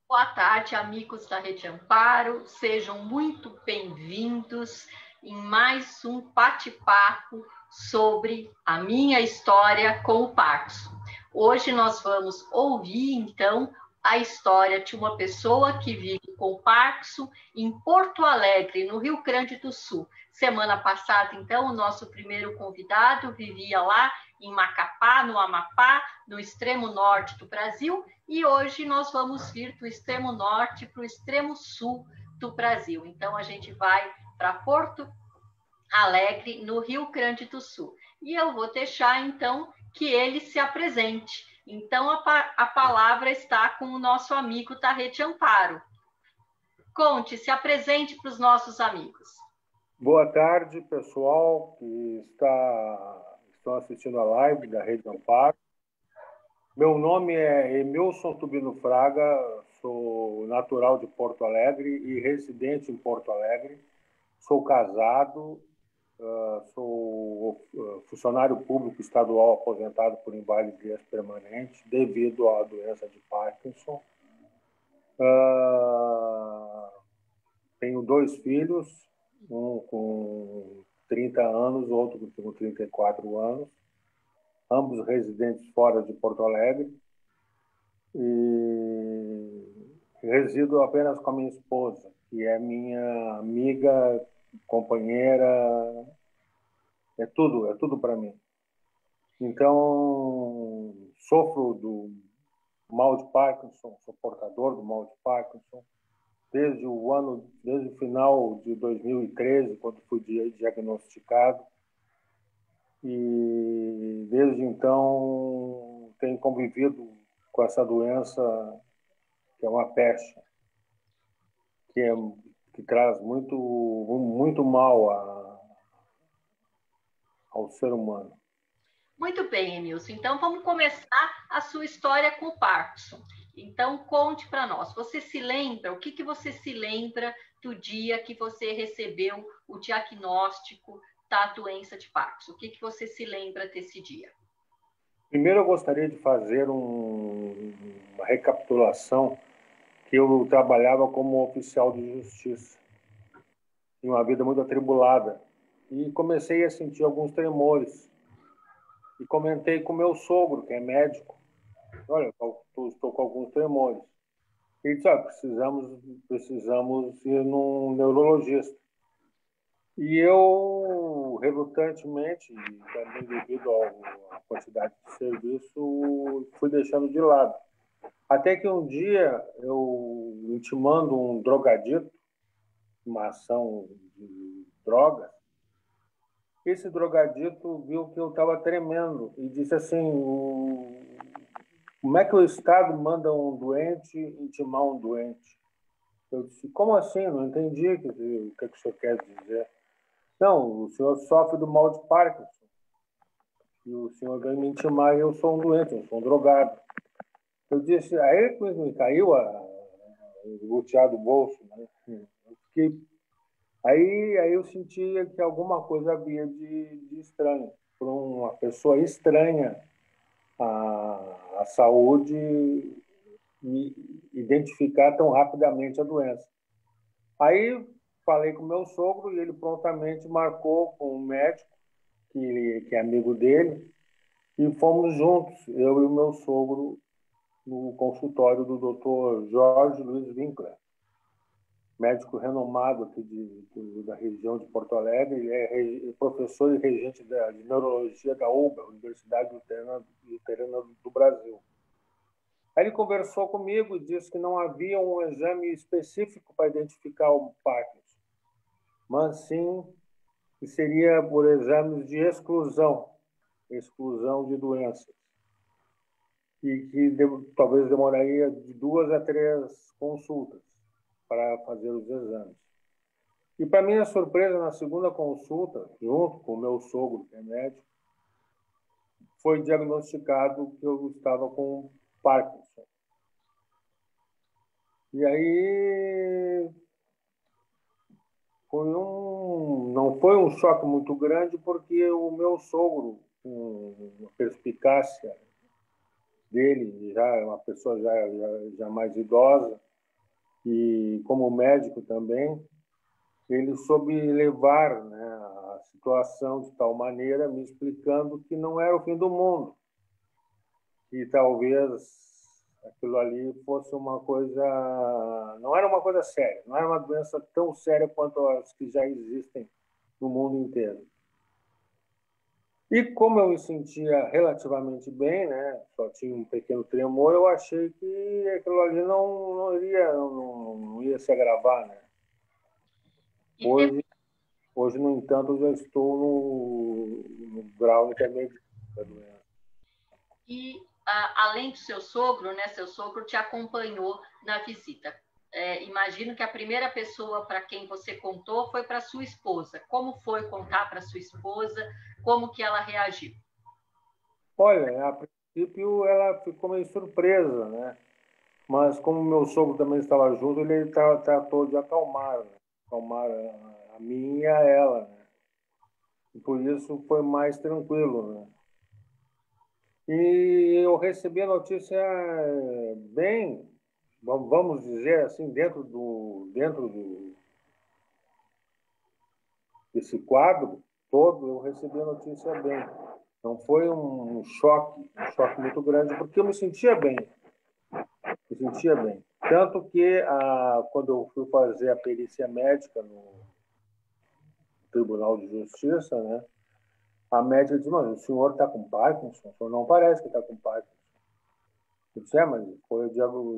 Boa tarde, amigos da Rede Amparo. Sejam muito bem-vindos em mais um bate-papo sobre a minha história com o Parkinson. Hoje nós vamos ouvir, então, a história de uma pessoa que vive com Parkinson em Porto Alegre, no Rio Grande do Sul. Semana passada, então, o nosso primeiro convidado vivia lá em Macapá, no Amapá, no extremo norte do Brasil, e hoje nós vamos vir do extremo norte para o extremo sul do Brasil. Então, a gente vai para Porto Alegre, no Rio Grande do Sul. E eu vou deixar, então, que ele se apresente. Então, a palavra está com o nosso amigo da Rede Amparo. Conte, se apresente para os nossos amigos. Boa tarde, pessoal que estão assistindo a live da Rede Amparo. Meu nome é Emilson Tubino Fraga, sou natural de Porto Alegre e residente em Porto Alegre. Sou casado, sou funcionário público estadual aposentado por invalidez permanente devido à doença de Parkinson. Tenho 2 filhos, um com 30 anos, outro com 34 anos, ambos residentes fora de Porto Alegre. E resido apenas com a minha esposa, que é minha amiga, companheira, é tudo para mim. Então, sofro do mal de Parkinson, sou portador do mal de Parkinson, desde o final de 2013, quando fui diagnosticado, e desde então tenho convivido com essa doença que é uma peste, que traz muito mal ao ser humano. Muito bem, Emilson. Então, vamos começar a sua história com o Parkinson. Então, conte para nós. Você se lembra? O que você se lembra do dia que você recebeu o diagnóstico da doença de Parkinson? O que você se lembra desse dia? Primeiro, eu gostaria de fazer uma recapitulação que eu trabalhava como oficial de justiça, em uma vida muito atribulada, e comecei a sentir alguns tremores. E comentei com meu sogro, que é médico. Olha, eu estou com alguns tremores. Ele disse, precisamos ir num neurologista. E eu, relutantemente, e também devido à quantidade de serviço, fui deixando de lado. Até que um dia, eu intimando um drogadito, uma ação de drogas, esse drogadito viu que eu estava tremendo e disse assim, como é que o Estado manda um doente intimar um doente? Eu disse, como assim? Não entendi o que o senhor quer dizer. Não, o senhor sofre do mal de Parkinson. E o senhor vem me intimar e eu sou um doente, eu sou um drogado. Eu disse, aí me caiu o luteado do bolso, né? Eu fiquei, aí eu sentia que alguma coisa havia de estranho. Por uma pessoa estranha à saúde me identificar tão rapidamente a doença. Aí falei com meu sogro e ele prontamente marcou com um médico, que é amigo dele, e fomos juntos, eu e o meu sogro, no consultório do Dr. Jorge Luiz Winkler, médico renomado aqui da região de Porto Alegre. Ele é professor e regente de neurologia da UBA, Universidade Luterana do Brasil. Aí ele conversou comigo e disse que não havia um exame específico para identificar o Parkinson, mas sim que seria por exames de exclusão de doenças, e que talvez demoraria de 2 a 3 consultas para fazer os exames. E, para minha surpresa, na segunda consulta, junto com o meu sogro, que é médico, foi diagnosticado que eu estava com Parkinson. E aí não foi um choque muito grande, porque o meu sogro, com a perspicácia dele, já é uma pessoa já mais idosa, E como médico também, ele soube levar, né, a situação de tal maneira, me explicando que não era o fim do mundo, que talvez aquilo ali fosse uma coisa, não era uma coisa séria, não era uma doença tão séria quanto as que já existem no mundo inteiro. E como eu me sentia relativamente bem, né, só tinha um pequeno tremor, eu achei que aquilo ali não ia se agravar, né? Hoje, no entanto, eu já estou no grau intermediário da doença. E, além do seu sogro, né, seu sogro te acompanhou na visita. Imagino que a primeira pessoa para quem você contou foi para sua esposa. Como foi contar para sua esposa? Como que ela reagiu? Olha, a princípio ela ficou meio surpresa, né? Mas como meu sogro também estava junto, ele tratou de acalmar, né? Acalmar a mim e a ela, né? E por isso foi mais tranquilo, né? E eu recebi a notícia bem, vamos dizer assim, desse quadro todo, eu recebi a notícia bem. Não foi um choque muito grande, porque eu me sentia bem. Me sentia bem. Tanto que, quando eu fui fazer a perícia médica no Tribunal de Justiça, né, a médica disse, mas o senhor está com Parkinson? O senhor não parece que está com Parkinson. Eu disse, mas eu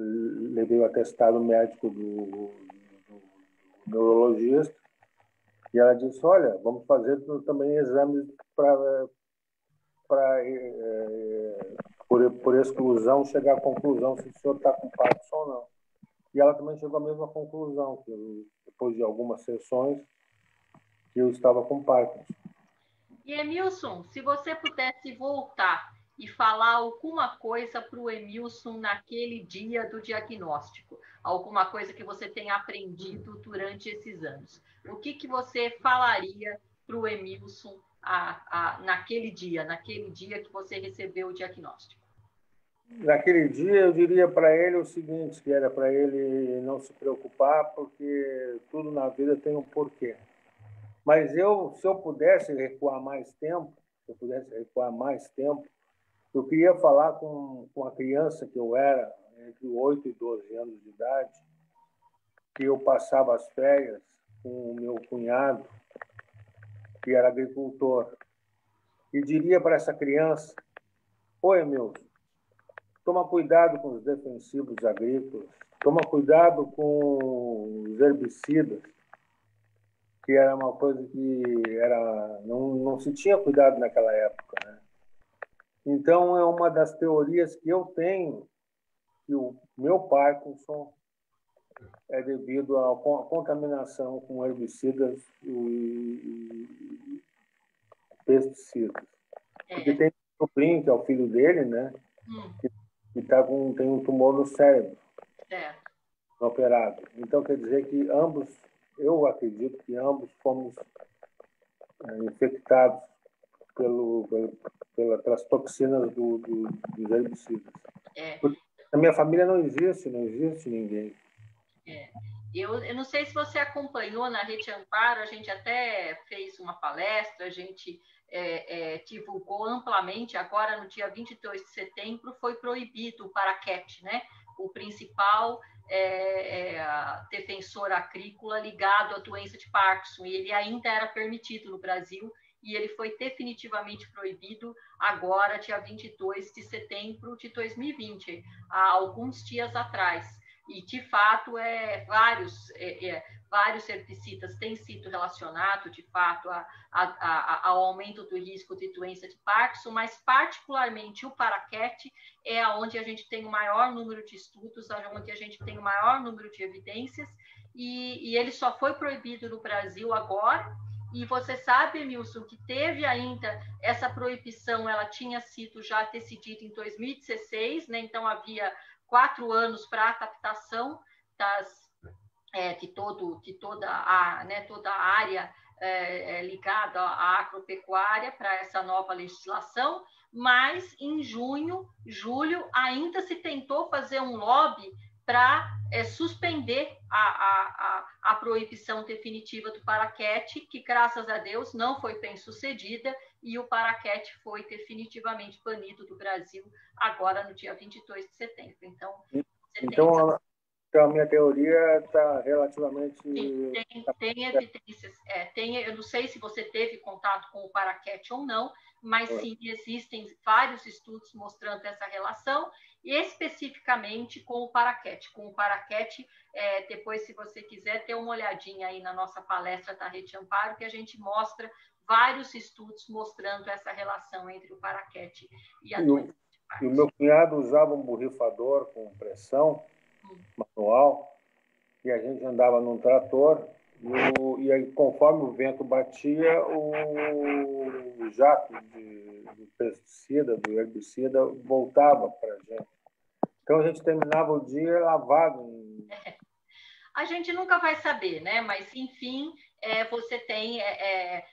levei o atestado médico do neurologista e ela disse, olha, vamos fazer também exames por exclusão, chegar à conclusão se o senhor está com Parkinson ou não. E ela também chegou à mesma conclusão, que depois de algumas sessões, que eu estava com Parkinson. E, Emilson, se você pudesse voltar e falar alguma coisa para o Emilson naquele dia do diagnóstico, alguma coisa que você tenha aprendido durante esses anos, o que você falaria para o Emilson naquele dia que você recebeu o diagnóstico? Naquele dia, eu diria para ele o seguinte, que era para ele não se preocupar, porque tudo na vida tem um porquê. Mas se eu pudesse recuar mais tempo, eu queria falar com a criança que eu era, entre 8 e 12 anos de idade, que eu passava as férias com o meu cunhado, que era agricultor, e diria para essa criança, oi, Emilson, toma cuidado com os defensivos agrícolas, toma cuidado com os herbicidas, que era uma coisa que não se tinha cuidado naquela época, né? Então, é uma das teorias que eu tenho, que o meu Parkinson é devido à contaminação com herbicidas e pesticidas. Porque tem um sobrinho, que é o filho dele, né? Que tem um tumor no cérebro, operado. Então, quer dizer que eu acredito que ambos fomos infectados pelas toxinas dos herbicidas. Na minha família não existe ninguém. Eu não sei se você acompanhou na Rede Amparo, a gente até fez uma palestra, a gente divulgou amplamente, agora no dia 22 de setembro foi proibido o paraquete, né? O principal defensor agrícola ligado à doença de Parkinson, e ele ainda era permitido no Brasil, e ele foi definitivamente proibido agora, dia 22 de setembro de 2020, há alguns dias atrás. E, de fato, vários herbicidas têm sido relacionados, de fato, ao aumento do risco de doença de Parkinson, mas, particularmente, o paraquete é onde a gente tem o maior número de estudos, onde a gente tem o maior número de evidências, e ele só foi proibido no Brasil agora. E você sabe, Emilson, que teve ainda essa proibição, ela tinha sido já decidida em 2016, né? Então havia 4 anos para a adaptação de toda a área ligada à agropecuária para essa nova legislação, mas em julho ainda se tentou fazer um lobby para suspender a proibição definitiva do paraquete, que, graças a Deus, não foi bem sucedida, e o paraquete foi definitivamente banido do Brasil agora no dia 22 de setembro. Então, então a minha teoria está relativamente... Sim, tem evidências. Eu não sei se você teve contato com o paraquete ou não, mas sim, existem vários estudos mostrando essa relação, e especificamente com o paraquete. Com o paraquete, depois, se você quiser, ter uma olhadinha aí na nossa palestra da Rede Amparo, que a gente mostra vários estudos mostrando essa relação entre o paraquete e a doença de Parkinson. E o meu cunhado usava um borrifador com pressão manual, e a gente andava num trator, e aí, conforme o vento batia, o jato do pesticida, do herbicida, voltava para a gente. Então, a gente terminava o dia lavado. A gente nunca vai saber, né? Mas, enfim, você tem...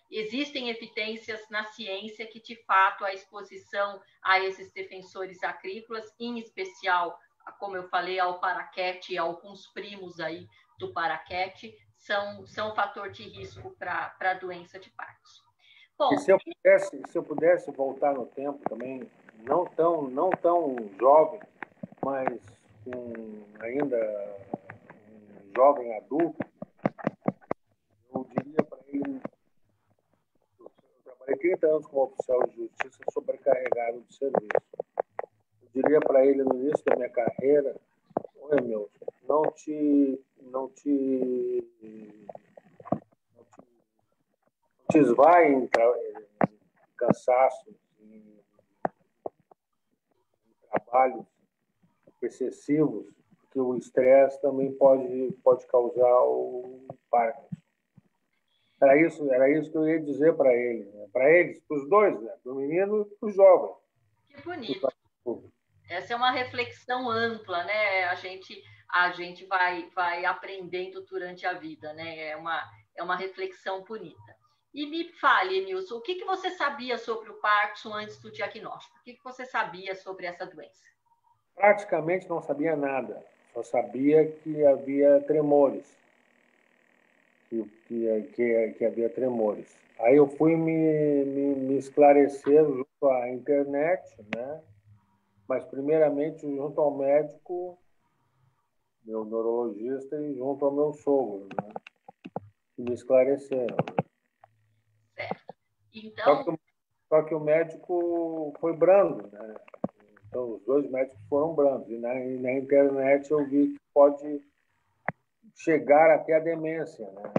existem evidências na ciência que, de fato, a exposição a esses defensores agrícolas, em especial, como eu falei, ao paraquete e alguns primos aí do paraquete, são fator de risco para a doença de Parkinson. Bom, e se eu pudesse voltar no tempo também, não tão jovem, mas ainda um jovem adulto, eu diria para ele... Eu trabalhei 30 anos como oficial de justiça sobrecarregado de serviço. Eu diria para ele no início da minha carreira: oi, meu, não te esvai em cansaço, em trabalhos excessivos, porque o estresse também pode causar o Parkinson. Era isso que eu ia dizer para ele, né? Para eles, para os dois, né? Para o menino e para o jovem. Que bonito. Essa é uma reflexão ampla, né? A gente vai aprendendo durante a vida, né? É uma reflexão bonita. E me fale, Nilson, o que você sabia sobre o Parkinson antes do diagnóstico? O que você sabia sobre essa doença? Praticamente não sabia nada. Só sabia que havia tremores. Que havia tremores. Aí eu fui me esclarecer junto à internet, né? Mas primeiramente junto ao médico, meu neurologista, e junto ao meu sogro, né? Que me esclareceram. Certo. Então... Só que o médico foi brando, né? Então os dois médicos foram brandos. E na internet eu vi que pode chegar até a demência, né?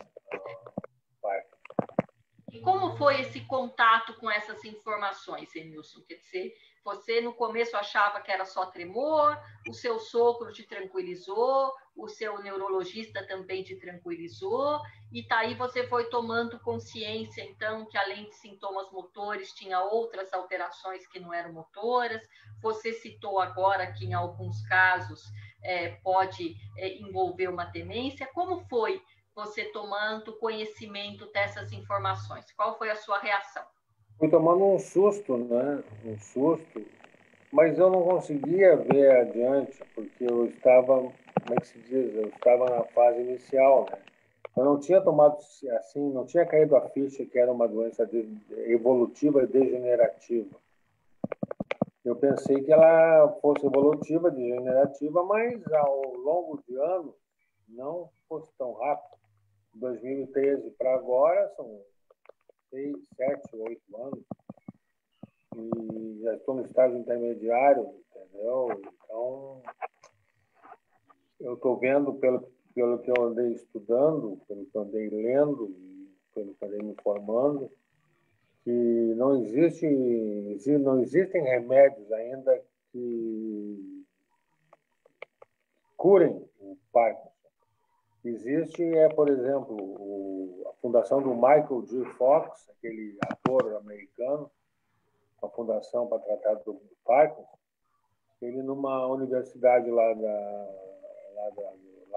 E como foi esse contato com essas informações, Emilson? Quer dizer, você no começo achava que era só tremor, o seu sogro te tranquilizou, o seu neurologista também te tranquilizou, e daí você foi tomando consciência, então, que além de sintomas motores, tinha outras alterações que não eram motoras. Você citou agora que em alguns casos pode envolver uma demência. Como foi você tomando conhecimento dessas informações? Qual foi a sua reação? Fui tomando um susto, né? Um susto, mas eu não conseguia ver adiante, porque eu estava, como é que se diz? Eu estava na fase inicial, né? Eu não tinha tomado, assim, não tinha caído a ficha que era uma doença evolutiva e degenerativa. Eu pensei que ela fosse evolutiva, degenerativa, mas ao longo de anos não fosse tão rápido. 2013 para agora são 6, 7, 8 anos, e já estou no estágio intermediário, entendeu? Então, eu estou vendo, pelo que eu andei estudando, pelo que eu andei lendo, pelo que eu andei me informando, que não existem remédios ainda que curem o Parkinson. Existe, por exemplo, a fundação do Michael J. Fox, aquele ator americano, a fundação para tratar do Parkinson. Ele, numa universidade lá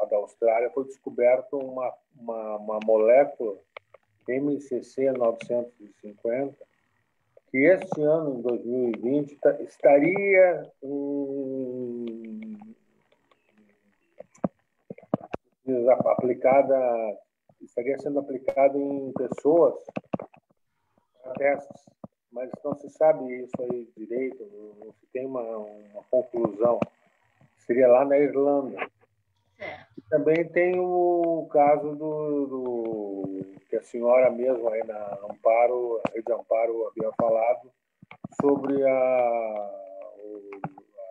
da Austrália, foi descoberto uma molécula MCC 950, que este ano, em 2020, estaria aplicada, estaria sendo aplicada em pessoas para testes, mas não se sabe isso aí direito, não se tem uma conclusão. Seria lá na Irlanda. E também tem o caso que a senhora mesmo aí na Amparo, a Rede Amparo havia falado sobre as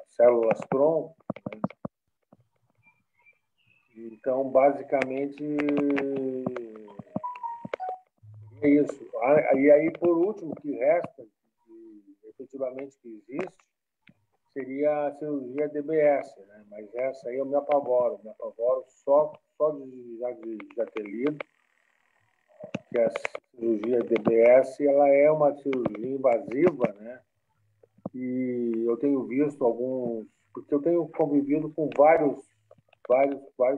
células TRON, né? Então, basicamente, é isso. E aí, por último, que resta, efetivamente que existe, seria a cirurgia DBS, né? Mas essa aí eu me apavoro só de já ter lido que a cirurgia DBS ela é uma cirurgia invasiva, né? E eu tenho visto alguns, porque eu tenho convivido com vários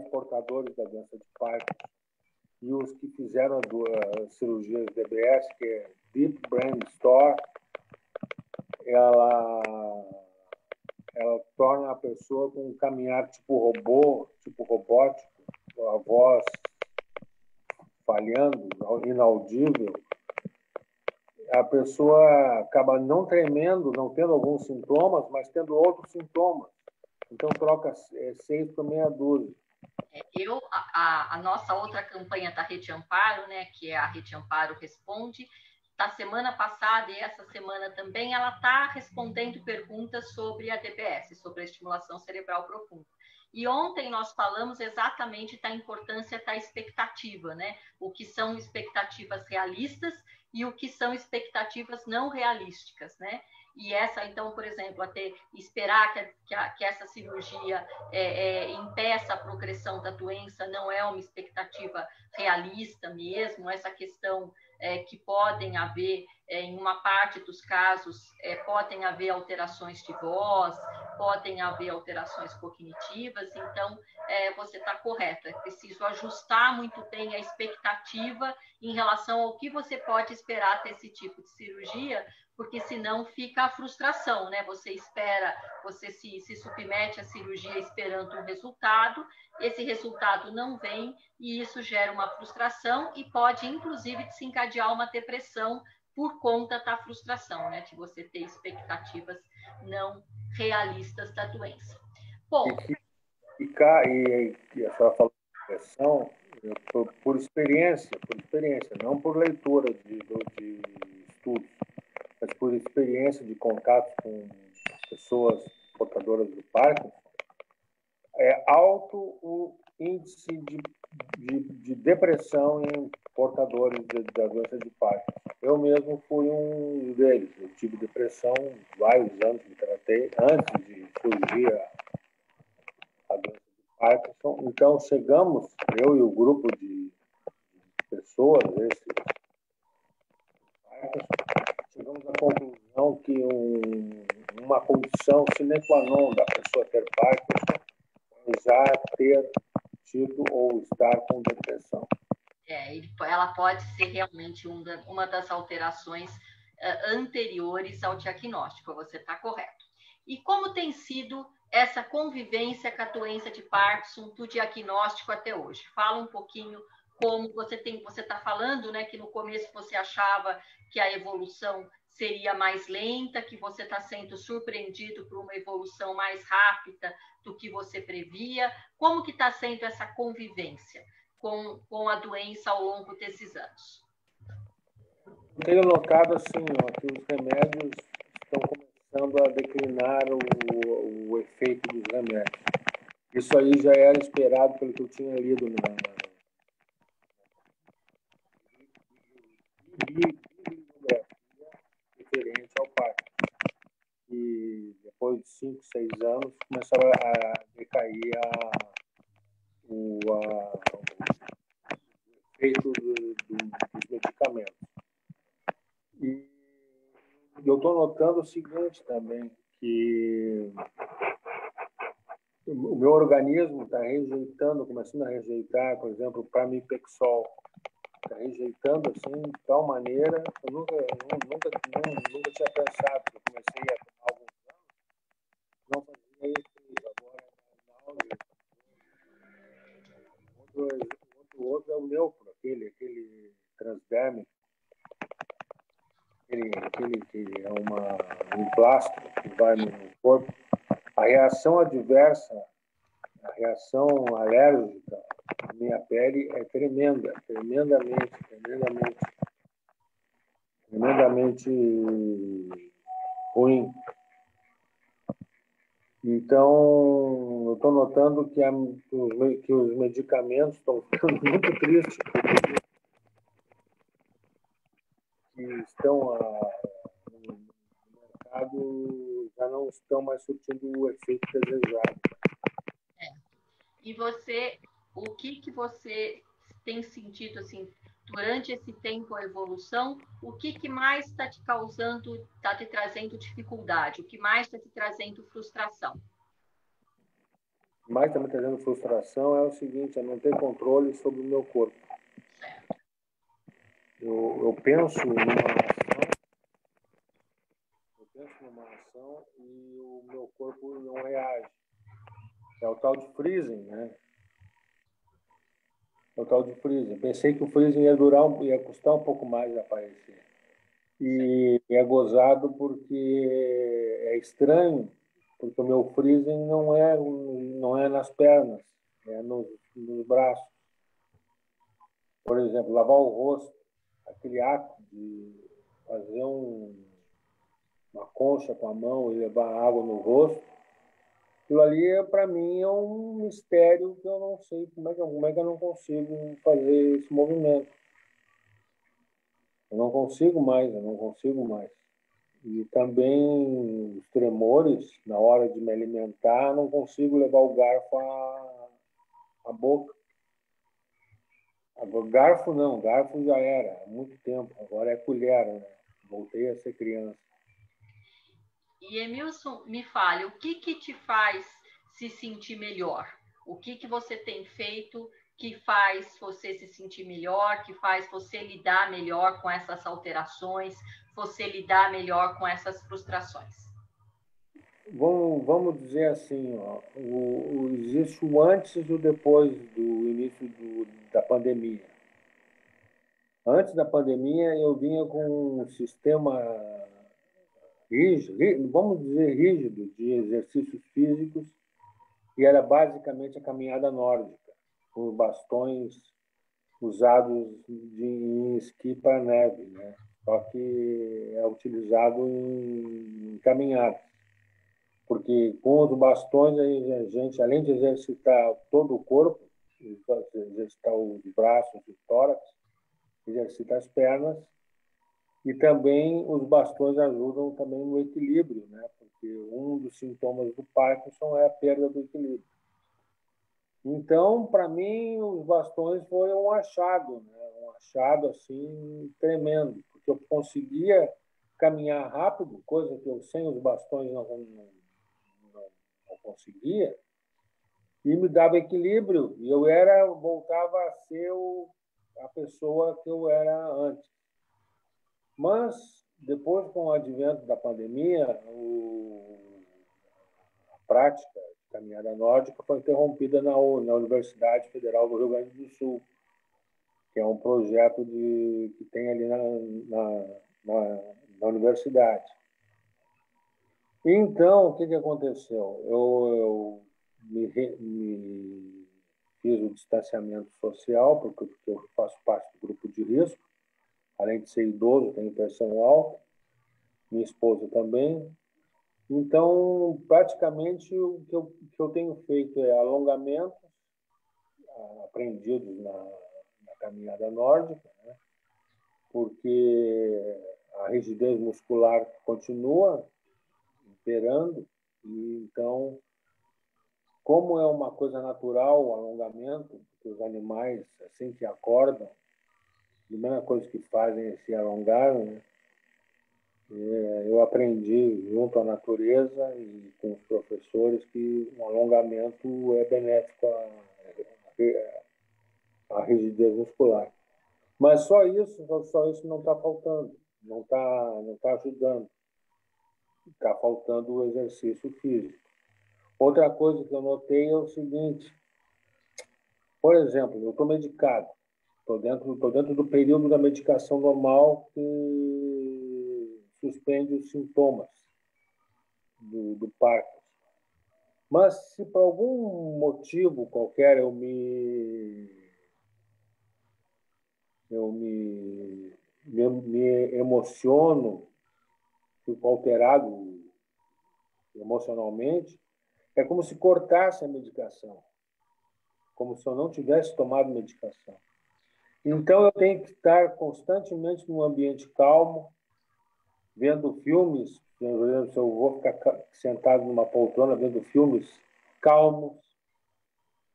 portadores da doença de Parkinson e os que fizeram as cirurgias DBS, que é Deep Brain Store, ela torna a pessoa com um caminhar tipo robô, tipo robótico, a voz falhando, inaudível. A pessoa acaba não tremendo, não tendo alguns sintomas, mas tendo outros sintomas. Então, troca 6 por meia dúzia. A nossa outra campanha da Rede Amparo, né, que é a Rede Amparo Responde, da semana passada e essa semana também, ela está respondendo perguntas sobre a DBS, sobre a estimulação cerebral profunda. E ontem nós falamos exatamente da importância da expectativa, né? O que são expectativas realistas e o que são expectativas não realísticas, né? E essa, então, por exemplo, até esperar que essa cirurgia impeça a progressão da doença não é uma expectativa realista mesmo, essa questão que podem haver, em uma parte dos casos, podem haver alterações de voz, podem haver alterações cognitivas, então você está correto, é preciso ajustar muito bem a expectativa em relação ao que você pode esperar desse tipo de cirurgia, porque senão fica a frustração, né? Você espera, você se submete à cirurgia esperando um resultado, esse resultado não vem e isso gera uma frustração e pode, inclusive, desencadear uma depressão por conta da frustração, né? De você ter expectativas não realistas da doença. Bom... E a senhora falou de depressão, por experiência, não por leitura de estudos, mas por experiência de contato com pessoas portadoras do Parkinson, é alto o índice de depressão em portadores da doença de Parkinson. Eu mesmo fui um deles. Eu tive depressão vários anos, me tratei antes de surgir a doença de Parkinson. Então, chegamos, eu e o grupo de pessoas, chegamos à conclusão que uma condição sine qua non da pessoa ter Parkinson é já ter tido ou estar com depressão. Ela pode ser realmente uma das alterações anteriores ao diagnóstico, você está correto. E como tem sido essa convivência com a doença de Parkinson do diagnóstico até hoje? Fala um pouquinho como você está falando, né, que no começo você achava que a evolução seria mais lenta, que você está sendo surpreendido por uma evolução mais rápida do que você previa. Como que está sendo essa convivência com a doença ao longo desses anos? Tenho notado assim, que os remédios estão começando a declinar o efeito dos remédios. Isso aí já era esperado pelo que eu tinha lido referente ao Parkinson. E depois de 5, 6 anos começava a decair o efeito dos medicamentos. E eu estou notando o seguinte também, que o meu organismo está rejeitando, começando a rejeitar, por exemplo, o Pramipexol. Está rejeitando assim, de tal maneira, eu nunca tinha pensado, que eu comecei a tomar alguns anos, não fazia isso, agora na aula, hipodérmico, aquele que é um plástico que vai no corpo, a reação adversa, a reação alérgica na minha pele é tremenda, tremendamente ruim. Então, eu estou notando que os medicamentos estão ficando muito tristes, que estão no mercado já não estão mais surtindo o efeito desejado. E você, o que você tem sentido assim durante esse tempo a evolução? O que mais está te causando, está te trazendo dificuldade? O que mais está te trazendo frustração? O que mais está me trazendo frustração é o seguinte: é não ter controle sobre o meu corpo. Certo. Eu penso numa ação e o meu corpo não reage. É o tal de freezing, né? É o tal de freezing. Pensei que o freezing ia custar um pouco mais a aparecer. E é gozado porque é estranho, porque o meu freezing não é nas pernas, é nos braços. Por exemplo, lavar o rosto, aquele ato de fazer uma concha com a mão e levar água no rosto, aquilo ali, para mim, é um mistério que eu não sei como é que eu não consigo fazer esse movimento. Eu não consigo mais. E também os tremores, na hora de me alimentar, não consigo levar o garfo à boca. Agora, garfo já era, há muito tempo. Agora é colher, né? Voltei a ser criança. E, Emilson, me fale, o que te faz se sentir melhor? O que você tem feito que faz você se sentir melhor, que faz você lidar melhor com essas alterações, você lidar melhor com essas frustrações? Vamos dizer assim, ó, existe o antes e o depois do início da pandemia. Antes da pandemia, eu vinha com um sistema rígido, vamos dizer rígido, de exercícios físicos, e era basicamente a caminhada nórdica, com bastões usados em esqui para neve, né? Só que é utilizado em caminhadas, porque com os bastões a gente, além de exercitar todo o corpo, exercitar os braços e o tórax, exercita as pernas, e também os bastões ajudam também no equilíbrio, né? Porque um dos sintomas do Parkinson é a perda do equilíbrio. Então, para mim, os bastões foram um achado, né? Um achado assim tremendo, porque eu conseguia caminhar rápido, coisa que eu sem os bastões não conseguia, e me dava equilíbrio, e voltava a ser a pessoa que eu era antes. Mas, depois, com o advento da pandemia, a prática de caminhada nórdica foi interrompida na Universidade Federal do Rio Grande do Sul, que é um projeto que tem ali na universidade. Então, o que aconteceu? Eu me fiz o distanciamento social, porque eu faço parte do grupo de risco. Além de ser idoso, tenho pressão alta, minha esposa também. Então, praticamente, o que eu tenho feito é alongamentos aprendidos na caminhada nórdica, né? Porque a rigidez muscular continua imperando, e então, como é uma coisa natural o alongamento, porque os animais, assim que acordam, a primeira coisa que fazem é se alongar, né? Eu aprendi junto à natureza e com os professores que o alongamento é benéfico à rigidez muscular. Mas só isso não está faltando, não tá ajudando. Está faltando o exercício físico. Outra coisa que eu notei é o seguinte: por exemplo, eu estou medicado, Tô dentro do período da medicação normal que suspende os sintomas do Parkinson. Mas se por algum motivo qualquer me emociono, fico alterado emocionalmente, é como se cortasse a medicação, como se eu não tivesse tomado medicação. Então, eu tenho que estar constantemente num ambiente calmo, vendo filmes. Por exemplo, se eu vou ficar sentado numa poltrona vendo filmes calmos,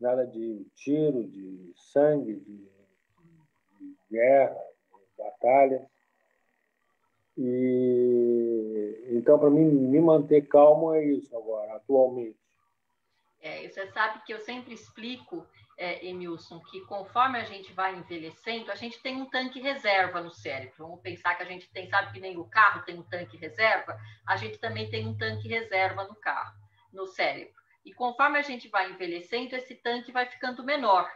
nada de tiro, de sangue, de guerra, de batalha. E então, para mim, me manter calmo é isso agora, atualmente. Você sabe que eu sempre explico, Emilson, que conforme a gente vai envelhecendo, a gente tem um tanque reserva no cérebro. Vamos pensar que a gente tem, sabe que nem o carro tem um tanque reserva? A gente também tem um tanque reserva no carro, no cérebro. E conforme a gente vai envelhecendo, esse tanque vai ficando menor.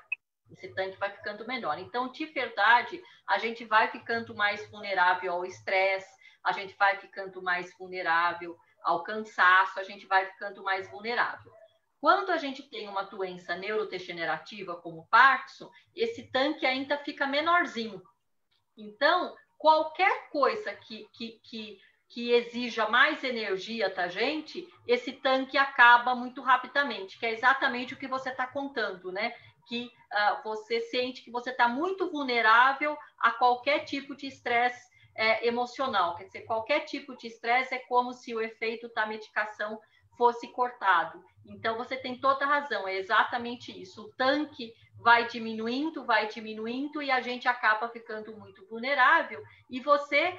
Esse tanque vai ficando menor. Então, de verdade, a gente vai ficando mais vulnerável ao estresse, a gente vai ficando mais vulnerável ao cansaço, a gente vai ficando mais vulnerável. Quando a gente tem uma doença neurodegenerativa como Parkinson, esse tanque ainda fica menorzinho. Então, qualquer coisa que exija mais energia da gente, esse tanque acaba muito rapidamente, que é exatamente o que você está contando, né? Que você sente que você está muito vulnerável a qualquer tipo de estresse emocional. Quer dizer, qualquer tipo de estresse é como se o efeito da medicação fosse cortado. Então, você tem toda a razão, é exatamente isso. O tanque vai diminuindo e a gente acaba ficando muito vulnerável. E você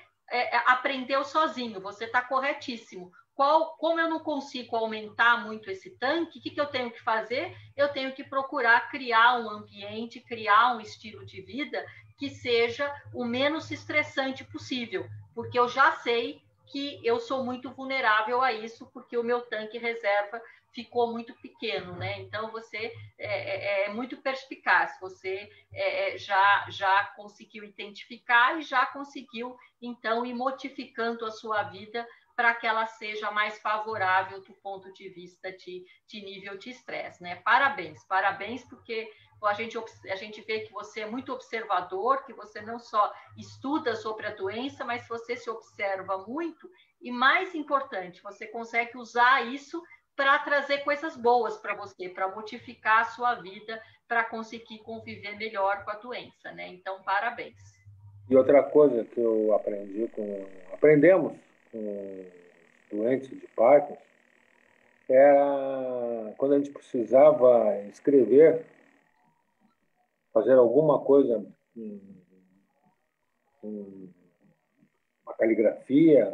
aprendeu sozinho, você está corretíssimo. Como eu não consigo aumentar muito esse tanque, o que eu tenho que fazer? Eu tenho que procurar criar um ambiente, criar um estilo de vida que seja o menos estressante possível, porque eu já sei que eu sou muito vulnerável a isso, porque o meu tanque reserva ficou muito pequeno, né? Então, você é muito perspicaz, você já conseguiu identificar e já conseguiu, então, ir modificando a sua vida para que ela seja mais favorável do ponto de vista de nível de estresse, né? Parabéns, parabéns, porque a gente vê que você é muito observador, que você não só estuda sobre a doença, mas você se observa muito e, mais importante, você consegue usar isso para trazer coisas boas para você, para modificar a sua vida, para conseguir conviver melhor com a doença, né? Então, parabéns. E outra coisa que eu aprendemos com doentes de Parkinson, era quando a gente precisava escrever, fazer alguma coisa, uma caligrafia,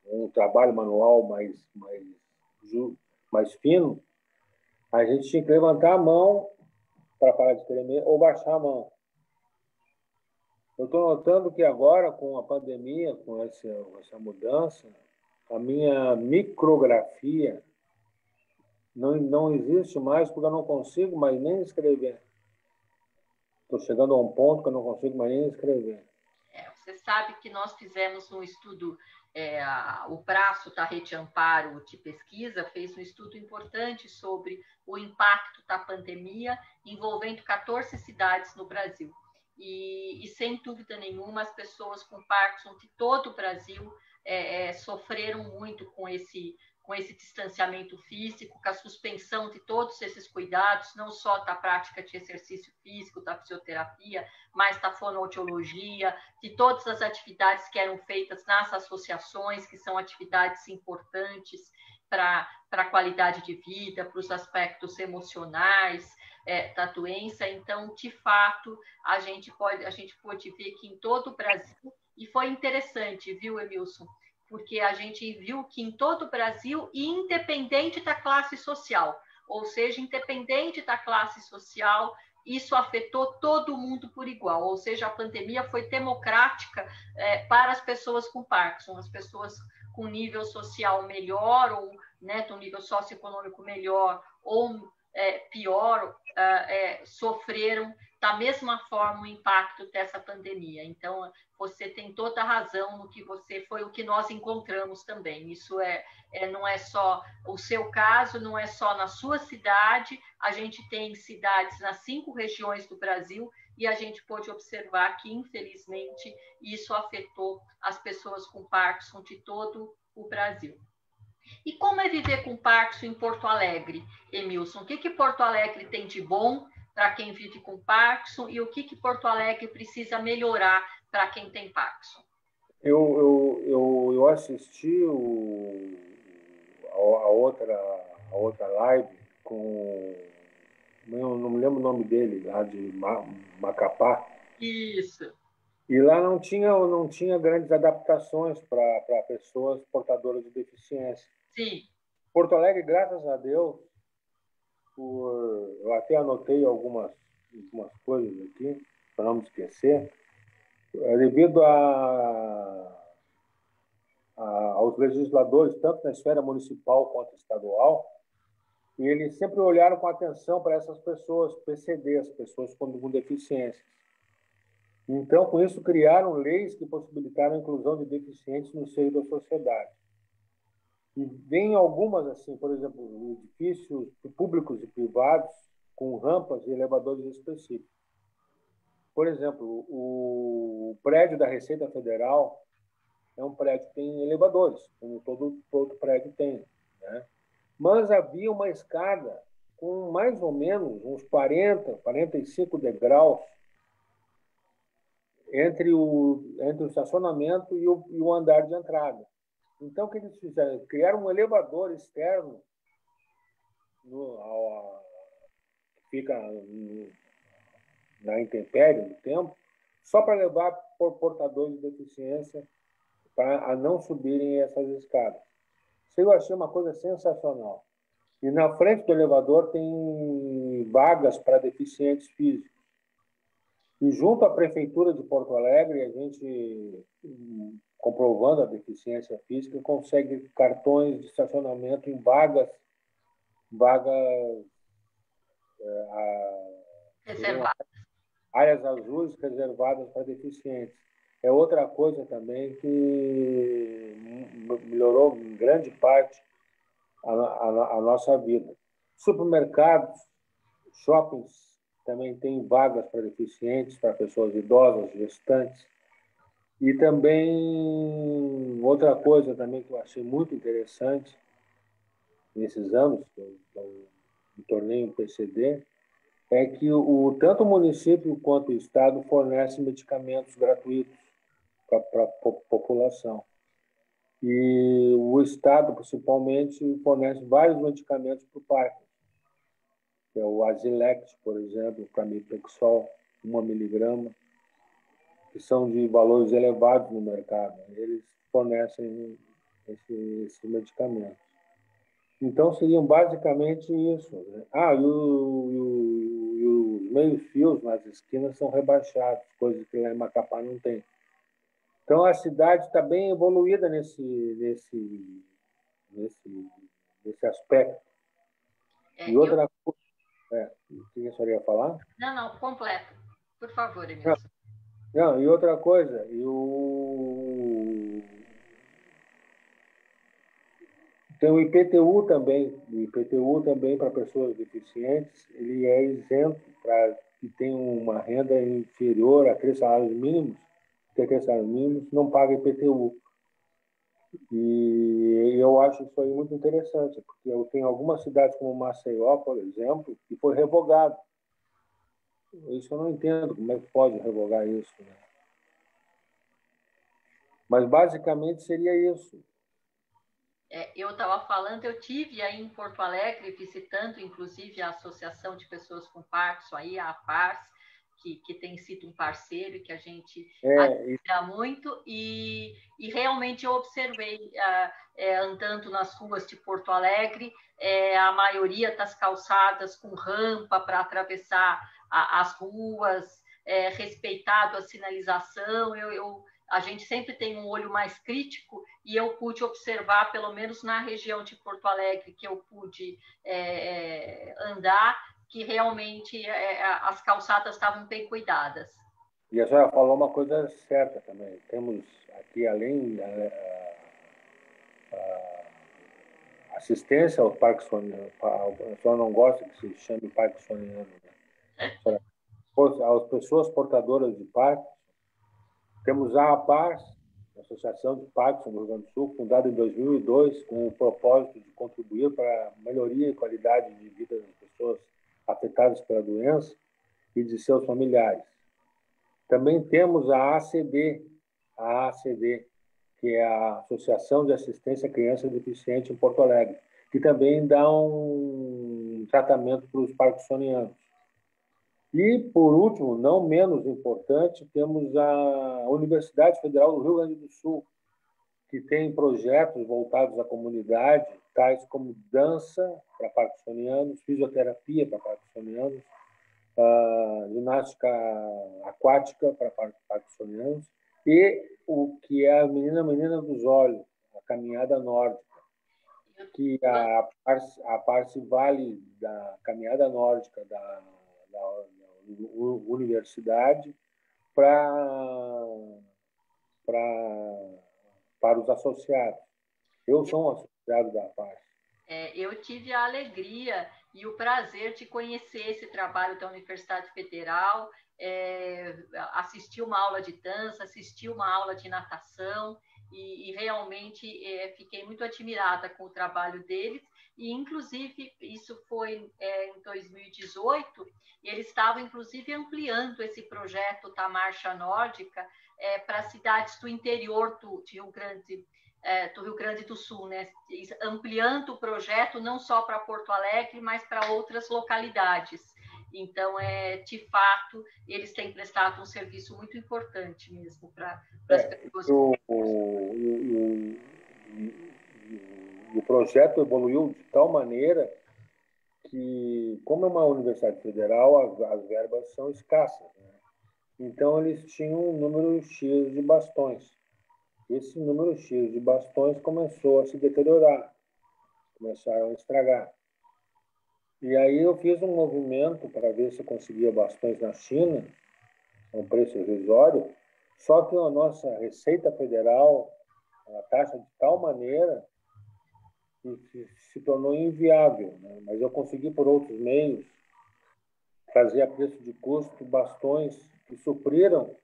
um trabalho manual mais fino, a gente tinha que levantar a mão para parar de tremer ou baixar a mão. Eu estou notando que agora, com a pandemia, com essa mudança, a minha micrografia não existe mais, porque eu não consigo mais nem escrever. Estou chegando a um ponto que eu não consigo mais nem escrever. Você sabe que nós fizemos um estudo, o braço da Rede Amparo de Pesquisa fez um estudo importante sobre o impacto da pandemia envolvendo 14 cidades no Brasil. E sem dúvida nenhuma, as pessoas com Parkinson de todo o Brasil sofreram muito com esse distanciamento físico, com a suspensão de todos esses cuidados, não só da prática de exercício físico, da fisioterapia, mas da fonoaudiologia, de todas as atividades que eram feitas nas associações, que são atividades importantes para a qualidade de vida, para os aspectos emocionais da doença. Então, de fato, a gente pode ver que em todo o Brasil, e foi interessante, viu, Emilson? Porque a gente viu que em todo o Brasil, independente da classe social, ou seja, independente da classe social, isso afetou todo mundo por igual, ou seja, a pandemia foi democrática para as pessoas com Parkinson, as pessoas com nível social melhor, ou um nível socioeconômico melhor, ou pior, sofreram da mesma forma o impacto dessa pandemia. Então, você tem toda a razão no que foi o que nós encontramos também. Isso não é só o seu caso, não é só na sua cidade, a gente tem cidades nas 5 regiões do Brasil e a gente pôde observar que, infelizmente, isso afetou as pessoas com Parkinson de todo o Brasil. E como é viver com Parkinson em Porto Alegre, Emilson? O que Porto Alegre tem de bom para quem vive com Parkinson e o que Porto Alegre precisa melhorar para quem tem Parkinson? Eu assisti a outra live com... Não me lembro o nome dele, lá de Macapá. Isso. E lá não tinha grandes adaptações para pessoas portadoras de deficiência. Sim. Porto Alegre, graças a Deus, eu até anotei algumas coisas aqui, para não me esquecer, devido aos legisladores, tanto na esfera municipal quanto estadual, e eles sempre olharam com atenção para essas pessoas, PCDs, pessoas com deficiência. Então, com isso, criaram leis que possibilitaram a inclusão de deficientes no seio da sociedade. E vem algumas, assim, por exemplo, edifícios públicos e privados com rampas e elevadores específicos. Por exemplo, o prédio da Receita Federal é um prédio que tem elevadores, como todo prédio tem, né? Mas havia uma escada com mais ou menos uns 40, 45 degraus entre o estacionamento e o andar de entrada. Então, o que eles fizeram? Criaram um elevador externo que fica na intempérie do tempo, só para levar portadores de deficiência para não subirem essas escadas. Isso eu achei uma coisa sensacional. E na frente do elevador tem vagas para deficientes físicos. E junto à Prefeitura de Porto Alegre, a gente, comprovando a deficiência física, consegue cartões de estacionamento em vagas reservadas. Áreas azuis reservadas para deficientes. É outra coisa também que melhorou em grande parte a nossa vida. Supermercados, shoppings também têm vagas para deficientes, para pessoas idosas, gestantes. E também, outra coisa também que eu achei muito interessante nesses anos que eu me tornei um PCD, é que tanto o município quanto o Estado fornecem medicamentos gratuitos para a população. E o Estado, principalmente, fornece vários medicamentos para o Parkinson, que é o Azilect, por exemplo, o Pramipexol, 1 miligrama, que são de valores elevados no mercado. Eles fornecem esse medicamento. Então, seriam basicamente isso, né? E os meios-fios nas esquinas são rebaixados, coisas que lá em Macapá não tem. Então, a cidade está bem evoluída nesse aspecto. E outra coisa... o que a senhora ia falar? Não, completo. Por favor, Emilson. Não, e outra coisa, tem o IPTU também para pessoas deficientes, ele é isento para que tenham uma renda inferior a 3 salários mínimos, que 3 salários mínimos não paga IPTU. E eu acho isso aí muito interessante, porque eu tenho algumas cidades como Maceió, por exemplo, que foi revogado. Isso eu não entendo, como é que pode revogar isso, né? Mas basicamente seria isso. Eu estava falando, eu tive aí em Porto Alegre, visitando inclusive a Associação de Pessoas com Parkinson, aí, a APARS, que tem sido um parceiro e que a gente admira muito, e realmente eu observei, andando nas ruas de Porto Alegre, a maioria das calçadas com rampa para atravessar as ruas, respeitado a sinalização. A gente sempre tem um olho mais crítico e eu pude observar, pelo menos na região de Porto Alegre, que eu pude andar, que realmente as calçadas estavam bem cuidadas. E a senhora falou uma coisa certa também. Temos aqui, além da assistência aos parkinsonianos, a senhora não gosta que se chame parkinsoniano, né? As pessoas portadoras de Parkinson, temos a APARS, Associação de Parkinson do Rio Grande do Sul, fundada em 2002, com o propósito de contribuir para a melhoria e qualidade de vida das pessoas afetadas pela doença e de seus familiares. Também temos a ACD, que é a Associação de Assistência à Criança Deficiente em Porto Alegre, que também dá um tratamento para os parkinsonianos. E, por último, não menos importante, temos a Universidade Federal do Rio Grande do Sul, que tem projetos voltados à comunidade, tais como dança para parkinsonianos, fisioterapia para parkinsonianos, ginástica aquática para parkinsonianos e o que é a Menina dos Olhos, a caminhada nórdica, que a Parse Vale da caminhada nórdica da universidade para os associados. Eu sou um associado da Parse. Eu tive a alegria e o prazer de conhecer esse trabalho da Universidade Federal, assisti uma aula de dança, assisti uma aula de natação e realmente fiquei muito admirada com o trabalho deles e, inclusive, isso foi em 2018 e eles estavam, inclusive, ampliando esse projeto da Marcha Nórdica para cidades do interior do Rio Grande do Sul, né? Ampliando o projeto não só para Porto Alegre, mas para outras localidades. Então, de fato, eles têm prestado um serviço muito importante mesmo para as pessoas. O projeto evoluiu de tal maneira que, como é uma universidade federal, as verbas são escassas, né? Então, eles tinham um número X de bastões. Esse número X de bastões começou a se deteriorar, começaram a estragar. E aí eu fiz um movimento para ver se eu conseguia bastões na China, a um preço irrisório, só que a nossa Receita Federal, a taxa de tal maneira que se tornou inviável, né? Mas eu consegui, por outros meios, trazer a preço de custo bastões que supriram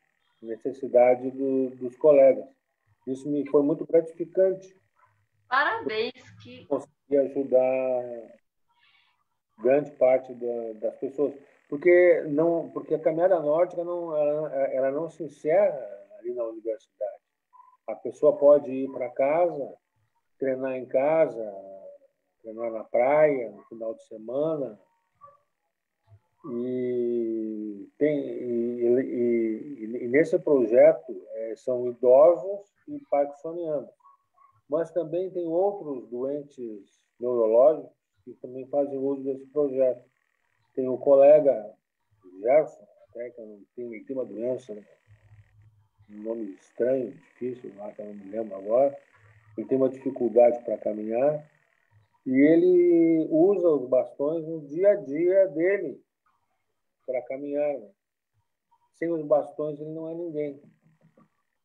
a necessidade dos colegas. Isso me foi muito gratificante. Parabéns! Consegui ajudar grande parte das pessoas. Porque a caminhada nórdica ela não se encerra ali na universidade. A pessoa pode ir para casa, treinar em casa, treinar na praia, no final de semana. E nesse projeto são idosos e parkinsonianos. Mas também tem outros doentes neurológicos que também fazem uso desse projeto. Tem o colega Gerson, até que ele tem uma doença, um nome estranho, difícil, lá que eu não me lembro agora. Ele tem uma dificuldade para caminhar e ele usa os bastões no dia a dia dele para caminhar, né? Sem os bastões ele não é ninguém.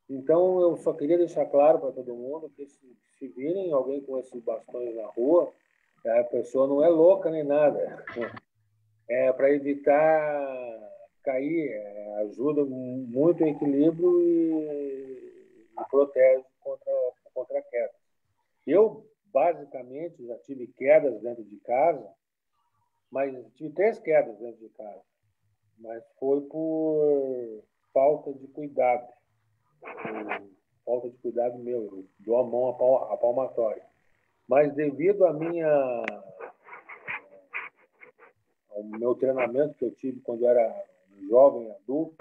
Então eu só queria deixar claro para todo mundo que se virem alguém com esses bastões na rua, a pessoa não é louca nem nada. É para evitar cair, ajuda muito o equilíbrio e protege contra a queda. Eu, basicamente, já tive quedas dentro de casa, mas tive 3 quedas dentro de casa, mas foi por falta de cuidado. Falta de cuidado meu, eu dou a mão à palmatória. Mas devido ao meu treinamento que eu tive quando eu era jovem, adulto,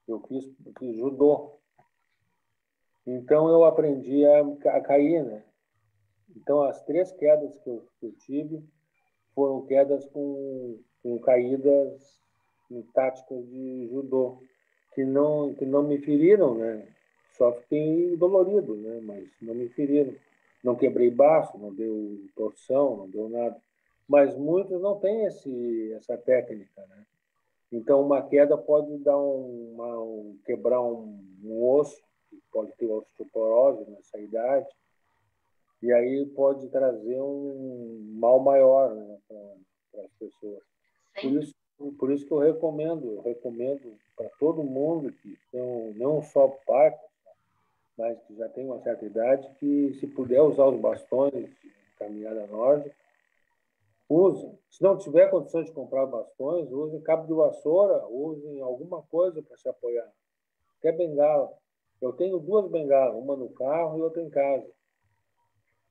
eu fiz judô. Então eu aprendi a cair, né? Então as 3 quedas que eu tive foram quedas com caídas em táticas de judô, que não me feriram, né? Só fiquei dolorido, né? Mas não me feriram. Não quebrei baço, não deu torção, não deu nada. mas muitos não têm essa técnica, né? Então, uma queda pode dar quebrar um osso, pode ter osteoporose nessa idade, e aí pode trazer um mal maior, né, para as pessoas. Por Sim. isso, por isso que eu recomendo para todo mundo que tem não só Parkinson, mas que já tem uma certa idade, que se puder usar os bastões de caminhada nórdica, use. Se não tiver condições de comprar bastões, use cabo de vassoura, use alguma coisa para se apoiar. Até bengala. Eu tenho 2 bengalas, uma no carro e outra em casa.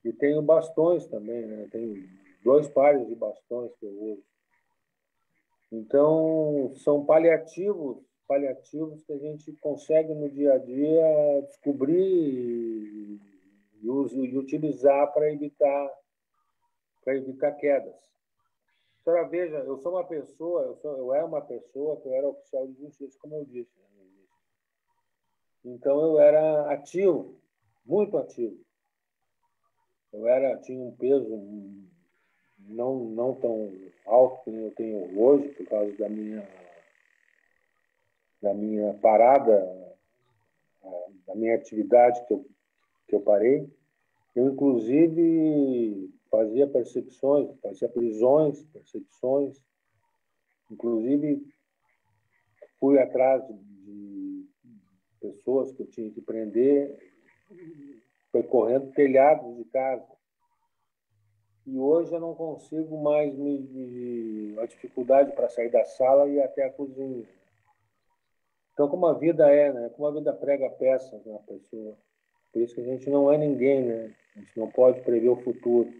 E tenho bastões também, né? Tenho 2 pares de bastões que eu uso. Então, são paliativos que a gente consegue no dia a dia descobrir e utilizar para evitar quedas. A senhora veja, eu sou uma pessoa, eu era uma pessoa que eu era oficial de justiça, como eu disse, né? Então eu era ativo, muito ativo. Tinha um peso não tão alto como eu tenho hoje, por causa da minha parada, da minha atividade que eu parei. Eu, inclusive, fazia prisões, perseguições, inclusive fui atrás de pessoas que eu tinha que prender, percorrendo telhados de casa. E hoje eu não consigo mais a dificuldade para sair da sala e ir até a cozinha. Então, como a vida é, né? Como a vida prega peças na pessoa. Por isso que a gente não é ninguém, né? A gente não pode prever o futuro.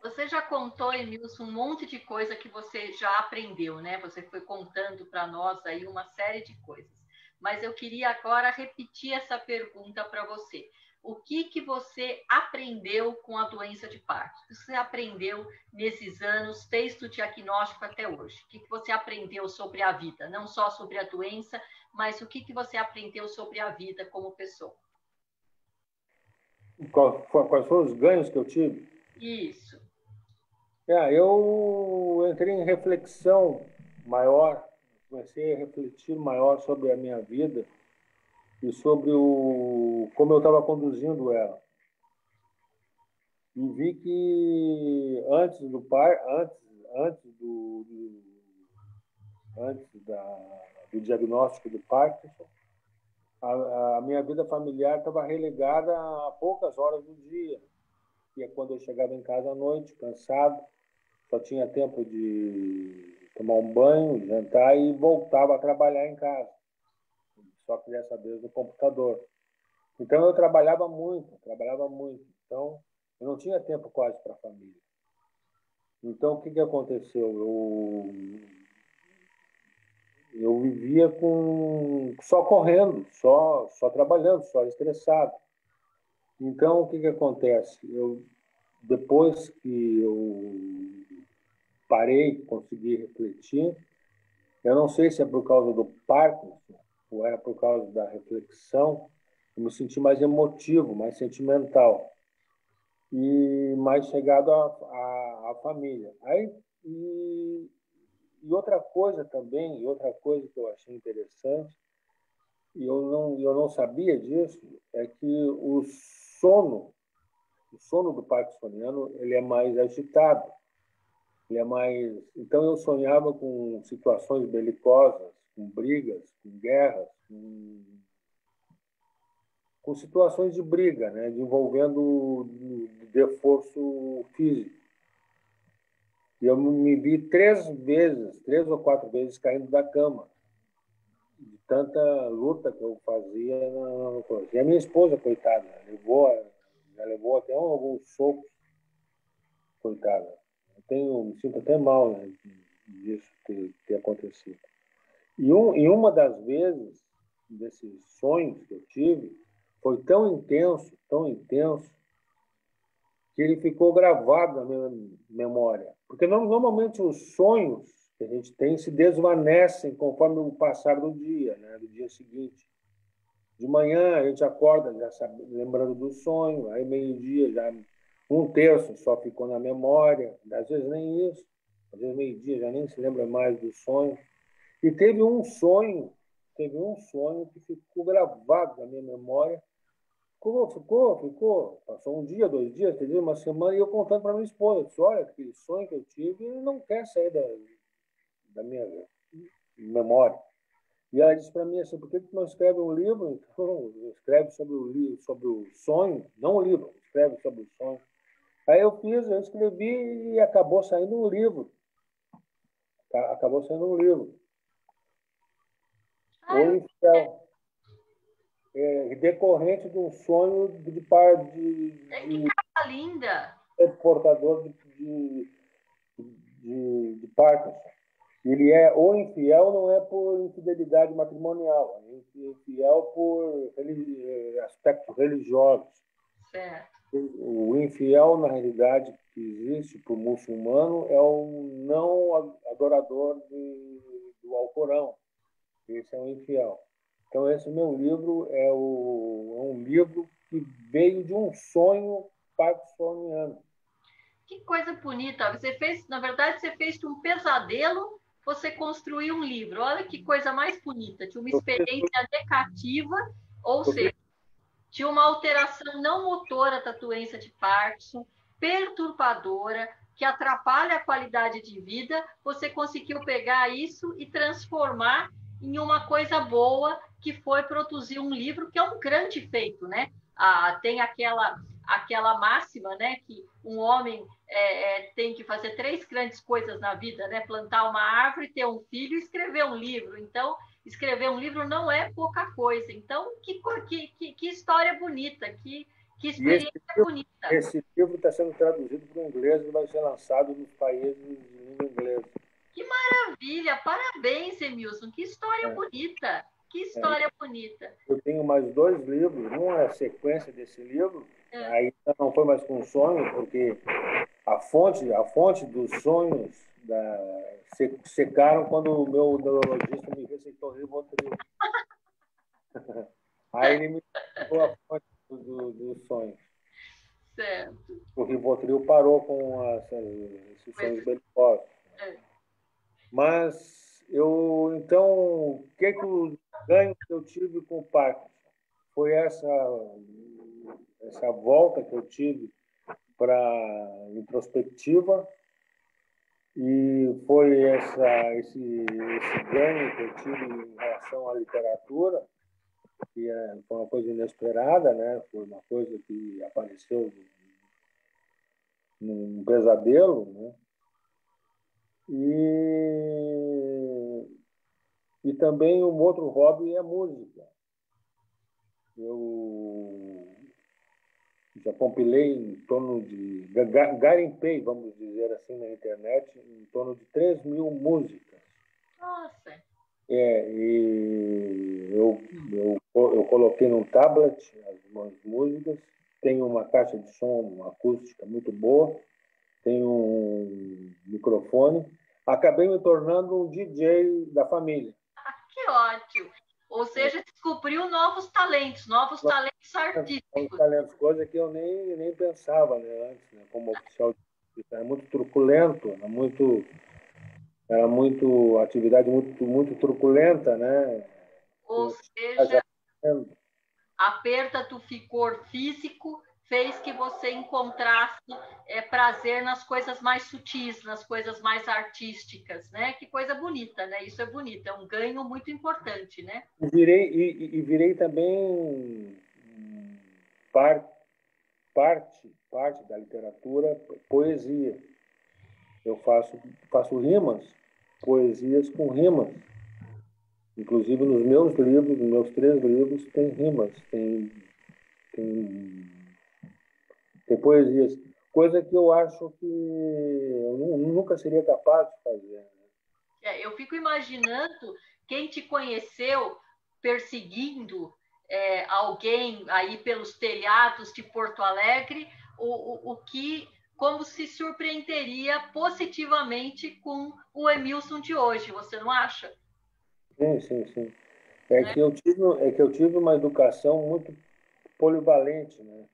Você já contou, Emilson, um monte de coisa que você já aprendeu, né? Você foi contando para nós aí uma série de coisas. Mas eu queria agora repetir essa pergunta para você. O que você aprendeu com a doença de Parkinson? O que você aprendeu nesses anos, desde o diagnóstico até hoje? O que você aprendeu sobre a vida? Não só sobre a doença, mas o que você aprendeu sobre a vida como pessoa? Quais foram os ganhos que eu tive? Isso. Eu entrei em reflexão maior, comecei a refletir maior sobre a minha vida e sobre como eu estava conduzindo ela. E vi que do diagnóstico do Parkinson, a minha vida familiar estava relegada a poucas horas do dia. E é quando eu chegava em casa à noite, cansado, só tinha tempo de tomar um banho, jantar e voltava a trabalhar em casa. Só que dessa vez no computador. Então eu trabalhava muito, trabalhava muito. Então eu não tinha tempo quase para a família. Então o que aconteceu? Eu vivia só correndo, só trabalhando, só estressado. Então o que acontece? Depois que eu parei, consegui refletir, eu não sei se é por causa do Parkinson ou era por causa da reflexão, eu me senti mais emotivo, mais sentimental e mais chegado à família. E outra coisa também, e outra coisa que eu achei interessante, e eu não sabia disso, é que o sono do parkinsoniano, ele é mais agitado. Ele é mais. Então eu sonhava com situações belicosas, com brigas, com guerras, com situações de briga, né, envolvendo esforço físico. E eu me vi 3 ou 4 vezes caindo da cama, de tanta luta que eu fazia na coisa. E a minha esposa, coitada, já levou até alguns socos, coitada. Me sinto até mal, né, disso ter acontecido. E uma das vezes, desses sonhos que eu tive, foi tão intenso, que ele ficou gravado na minha memória. Porque normalmente os sonhos que a gente tem se desvanecem conforme o passar do dia, né? Do dia seguinte. De manhã a gente acorda já sabe, lembrando do sonho, aí meio-dia já um terço só ficou na memória, às vezes nem isso, às vezes meio-dia, já nem se lembra mais do sonho. E teve um sonho que ficou gravado na minha memória. Ficou. Passou um dia, 2 dias, 3 dias, uma semana, e eu contando para minha esposa. Disse, olha, aquele sonho que eu tive não quer sair da minha memória. E ela disse para mim assim, por que tu não escreve um livro? Então, escreve sobre o sonho, não o livro, escreve sobre o sonho. Aí eu escrevi e acabou saindo um livro. Acabou saindo um livro. O Infiel. Decorrente de um sonho de Que capa linda! portador de Parkinson. Ele é o infiel, não é por infidelidade matrimonial, é infiel por aspectos religiosos. Certo. O infiel, na realidade, que existe para o muçulmano é um não adorador do Alcorão. Esse é um infiel. Então, esse meu livro é um livro que veio de um sonho parkinsoniano. Que coisa bonita! Você fez, na verdade, você fez de um pesadelo, você construiu um livro. Olha que coisa mais bonita, de uma experiência negativa, ou seja, de uma alteração não motora da doença de Parkinson, perturbadora, que atrapalha a qualidade de vida, você conseguiu pegar isso e transformar em uma coisa boa, que foi produzir um livro, que é um grande feito, né? Tem aquela máxima, né, que um homem tem que fazer 3 grandes coisas na vida, né? Plantar uma árvore, ter um filho e escrever um livro. Então, escrever um livro não é pouca coisa. Então, que história bonita, que experiência bonita. Esse livro está sendo traduzido para o inglês e vai ser lançado nos países de língua inglesa. Que maravilha! Parabéns, Emilson. Que história bonita. Que história bonita. Eu tenho mais 2 livros. Um é a sequência desse livro. Aí não foi mais com sonho, porque a fonte dos sonhos secaram quando o meu neurologista me receitou Rivotril. Aí ele me deu a fonte dos sonhos. Certo. O Rivotril parou com esses sonhos belicosos. Mas então, o ganho que eu tive com o Parkinson foi essa volta que eu tive para introspectiva, e foi esse ganho que eu tive em relação à literatura, que foi uma coisa inesperada, né? Foi uma coisa que apareceu num pesadelo, né? E também um outro hobby é a música. Eu já compilei em torno de... garimpei, vamos dizer assim, na internet, em torno de 3.000 músicas. Nossa! E eu coloquei num tablet as músicas, tenho uma caixa de som acústica muito boa, tenho um microfone, acabei me tornando um DJ da família. Que ótimo! Ou seja, descobriu novos talentos artísticos. Coisa que eu nem pensava, né, antes, né, como oficial de justiça. Era muito truculento, era muito atividade muito truculenta, né? Ou seja, a perda do vigor físico fez que você encontrasse prazer nas coisas mais sutis, nas coisas mais artísticas, né? Que coisa bonita, né? Isso é bonito, é um ganho muito importante, né? Virei também parte da literatura, poesia. Eu faço rimas, poesias com rimas. Inclusive nos meus 3 livros, tem rimas, tem poesias. Coisa que eu acho que eu nunca seria capaz de fazer. Eu fico imaginando quem te conheceu perseguindo alguém aí pelos telhados de Porto Alegre, como se surpreenderia positivamente com o Emilson de hoje, você não acha? Sim. É que eu tive uma educação muito polivalente, né?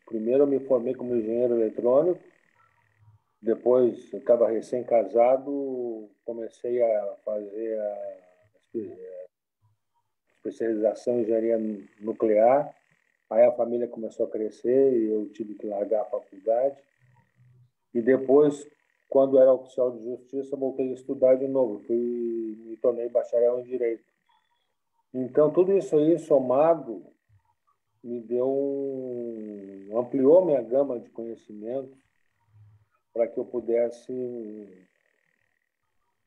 Primeiro eu me formei como engenheiro eletrônico, depois eu estava recém-casado, comecei a fazer a especialização em engenharia nuclear. Aí a família começou a crescer e eu tive que largar a faculdade. E depois, quando era oficial de justiça, voltei a estudar de novo. Me tornei bacharel em Direito. Então, tudo isso aí somado me ampliou minha gama de conhecimentos para que eu pudesse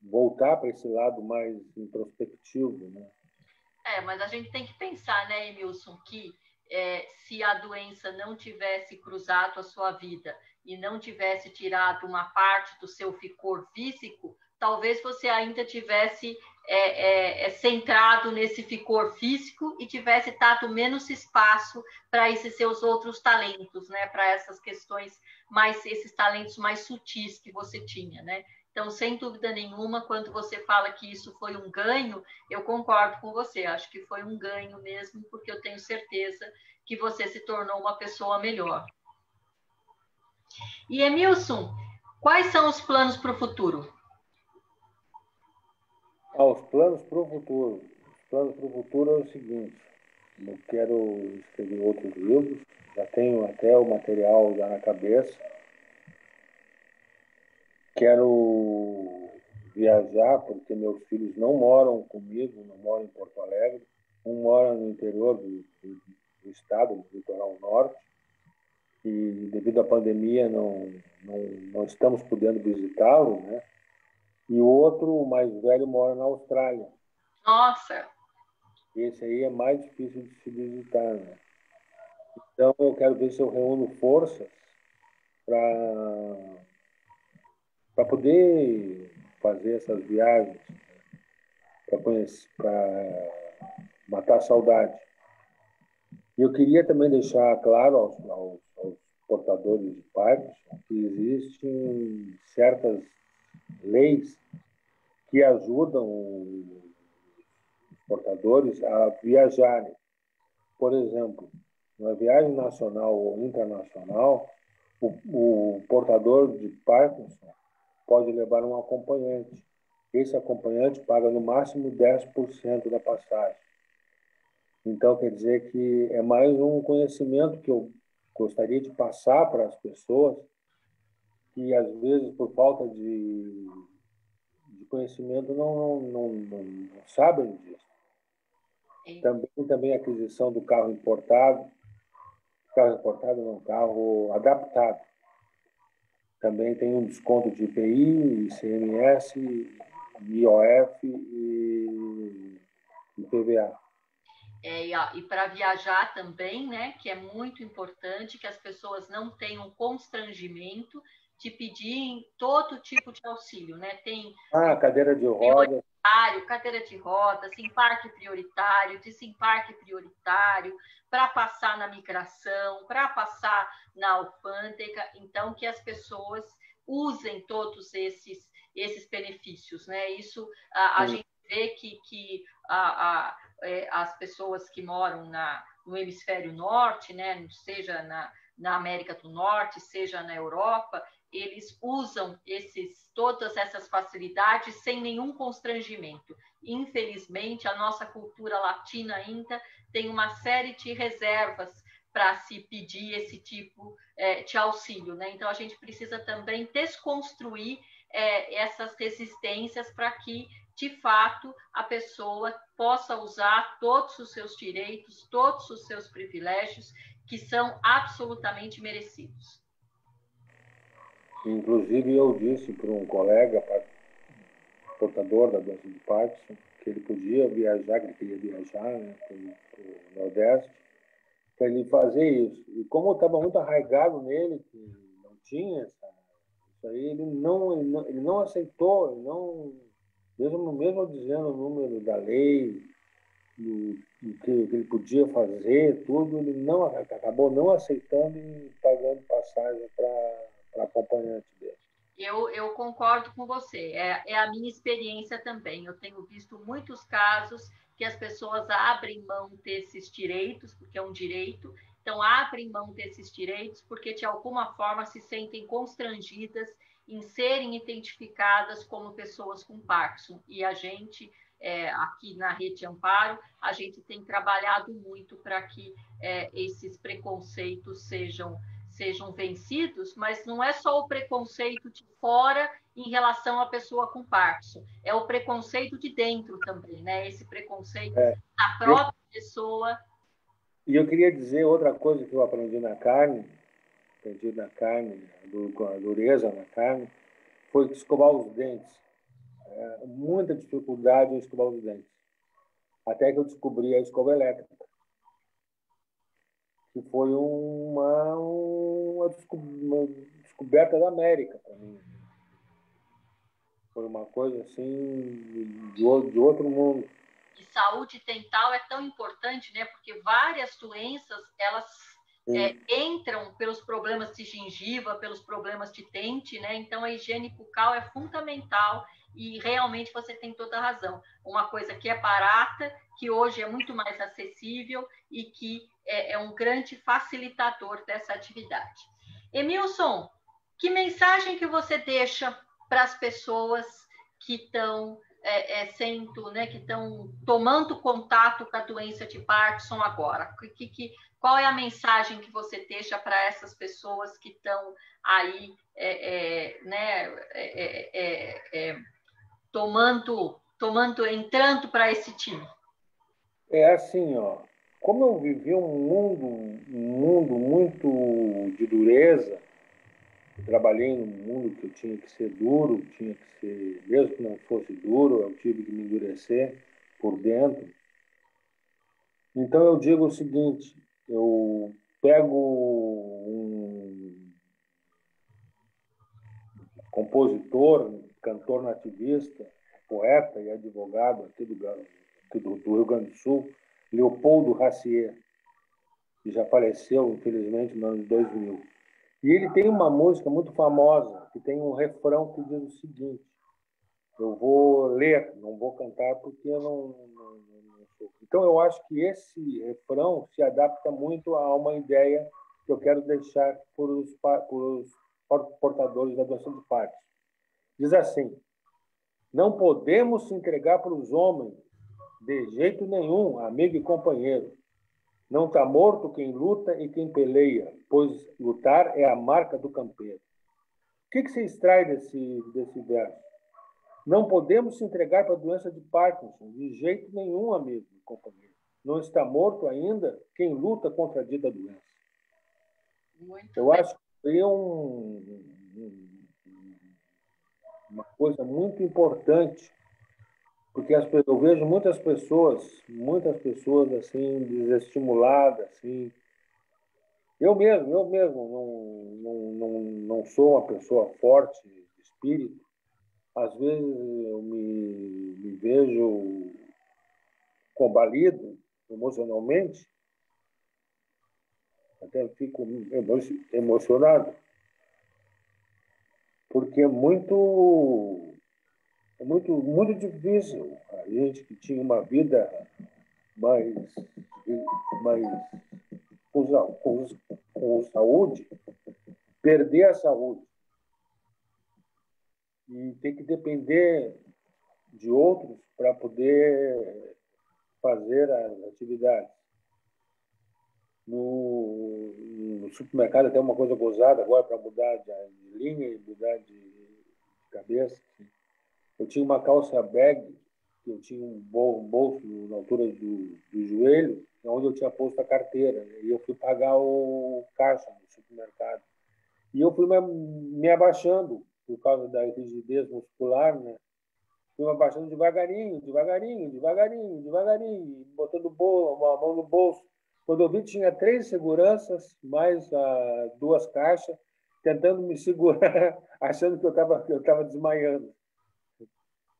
voltar para esse lado mais introspectivo, né? Mas a gente tem que pensar, né, Emilson, que se a doença não tivesse cruzado a sua vida e não tivesse tirado uma parte do seu vigor físico, talvez você ainda tivesse centrado nesse vigor físico e tivesse dado menos espaço para esses seus outros talentos, né? Para essas questões esses talentos mais sutis que você tinha, né? Então, sem dúvida nenhuma, quando você fala que isso foi um ganho, eu concordo com você. Acho que foi um ganho mesmo, porque eu tenho certeza que você se tornou uma pessoa melhor. E, Emilson, quais são os planos para o futuro? Os planos para o futuro. Os planos para o futuro é o seguinte: eu quero escrever outros livros, já tenho até o material já na cabeça. Quero viajar, porque meus filhos não moram comigo, não moram em Porto Alegre. Um mora no interior do estado, no litoral norte, e devido à pandemia não estamos podendo visitá-lo, né? E o outro, o mais velho, mora na Austrália. Nossa! Esse aí é mais difícil de se visitar, né? Então, eu quero ver se eu reúno forças para poder fazer essas viagens, para matar a saudade. E eu queria também deixar claro aos portadores de Parkinson que existem certas leis que ajudam os portadores a viajarem. Por exemplo, na viagem nacional ou internacional, o portador de Parkinson pode levar um acompanhante. Esse acompanhante paga no máximo 10% da passagem. Então, quer dizer que é mais um conhecimento que eu gostaria de passar para as pessoas que, às vezes, por falta de conhecimento, não sabem disso. Também a aquisição do carro importado não, carro adaptado. Também tem um desconto de IPI, ICMS, IOF e IPVA. E para viajar também, né, que é muito importante que as pessoas não tenham constrangimento de pedir todo tipo de auxílio, né? Tem cadeira de rodas. Cadeira de rodas, desembarque prioritário, desembarque prioritário, para passar na migração, para passar na alfândega, então que as pessoas usem todos esses benefícios, né? Isso a gente vê que as pessoas que moram no hemisfério norte, né, seja na América do Norte, seja na Europa, eles usam todas essas facilidades sem nenhum constrangimento. Infelizmente, a nossa cultura latina ainda tem uma série de reservas para se pedir esse tipo de auxílio, né? Então, a gente precisa também desconstruir essas resistências para que, de fato, a pessoa possa usar todos os seus direitos, todos os seus privilégios, que são absolutamente merecidos. Inclusive, eu disse para um colega, portador da doença de Parkinson, que ele podia viajar, que ele queria viajar, né, para o Nordeste, para ele fazer isso. E como estava muito arraigado nele, que não tinha isso aí, ele não aceitou, mesmo dizendo o número da lei, do que ele podia fazer, tudo, ele acabou não aceitando e pagando passagem para acompanhante dele. Eu concordo com você, é a minha experiência também. Eu tenho visto muitos casos que as pessoas abrem mão desses direitos, porque é um direito. então abrem mão desses direitos porque, de alguma forma, se sentem constrangidas em serem identificadas como pessoas com Parkinson. E a gente, aqui na Rede Amparo, a gente tem trabalhado muito para que esses preconceitos sejam vencidos, mas não é só o preconceito de fora em relação à pessoa com Parkinson, é o preconceito de dentro também, né? Esse preconceito da própria pessoa. E eu queria dizer outra coisa que eu aprendi na carne, a dureza na carne, foi escovar os dentes. Muita dificuldade em escovar os dentes. Até que eu descobri a escova elétrica, que foi uma descoberta da América para mim. Foi uma coisa assim de outro mundo. E saúde dental é tão importante, né? Porque várias doenças, elas entram pelos problemas de gengiva, pelos problemas de dente, né? Então, a higiene bucal é fundamental e realmente você tem toda a razão. Uma coisa que é barata, que hoje é muito mais acessível e que é um grande facilitador dessa atividade. Emilson, que mensagem que você deixa para as pessoas que estão né, que estão tomando contato com a doença de Parkinson agora? Qual é a mensagem que você deixa para essas pessoas que estão aí, entrando para esse time? É assim, ó. Como eu vivi um mundo muito de dureza, eu trabalhei num mundo que eu tinha que ser duro, tinha que ser, mesmo que não fosse duro, eu tive que me endurecer por dentro. Então eu digo o seguinte, eu pego um compositor, cantor nativista, poeta e advogado aqui do Rio Grande do Sul, Leopoldo Racier, que já faleceu, infelizmente, no ano de 2000. E ele tem uma música muito famosa, que tem um refrão que diz o seguinte, eu vou ler, não vou cantar porque eu não sou. Então, eu acho que esse refrão se adapta muito a uma ideia que eu quero deixar por os portadores da doença de Parkinson. Diz assim, não podemos se entregar para os homens de jeito nenhum, amigo e companheiro. Não está morto quem luta e quem peleia, pois lutar é a marca do campeiro. O que se extrai desse verso? Não podemos se entregar para a doença de Parkinson, de jeito nenhum, amigo e companheiro. Não está morto ainda quem luta contra a dita doença. Eu acho que é uma coisa muito importante, porque eu vejo muitas pessoas assim desestimuladas, assim. Eu mesmo não sou uma pessoa forte de espírito. Às vezes eu me vejo combalido emocionalmente, até fico emocionado, porque é muito difícil. A gente que tinha uma vida mais com saúde, perder a saúde e ter que depender de outros para poder fazer as atividades. No supermercado tem uma coisa gozada agora para mudar de linha e mudar de cabeça. Eu tinha uma calça bag, que eu tinha um bolso na altura do joelho, onde eu tinha posto a carteira. E eu fui pagar o caixa no supermercado. E eu fui me abaixando por causa da rigidez muscular, né? Fui me abaixando devagarinho, botando a mão no bolso. Quando eu vi, tinha 3 seguranças, mais 2 caixas, tentando me segurar, achando que eu estava desmaiando.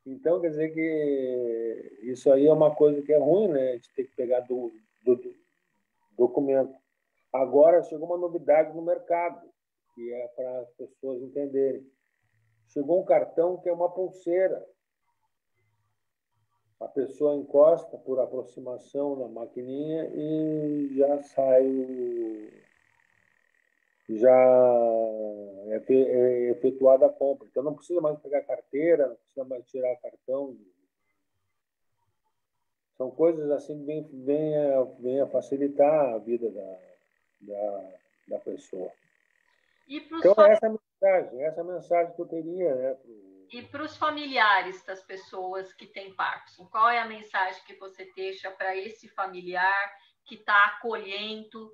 Então, quer dizer que isso aí é uma coisa que é ruim, né? A gente tem que pegar do documento. Agora chegou uma novidade no mercado, que é para as pessoas entenderem. Chegou um cartão que é uma pulseira. A pessoa encosta por aproximação na maquininha e já sai já é efetuada a compra. Então não precisa mais pegar carteira, não precisa mais tirar cartão. São coisas assim que vêm a facilitar a vida da pessoa. Então, essa é a mensagem que eu teria, né? E para os familiares das pessoas que têm Parkinson, qual é a mensagem que você deixa para esse familiar que está acolhendo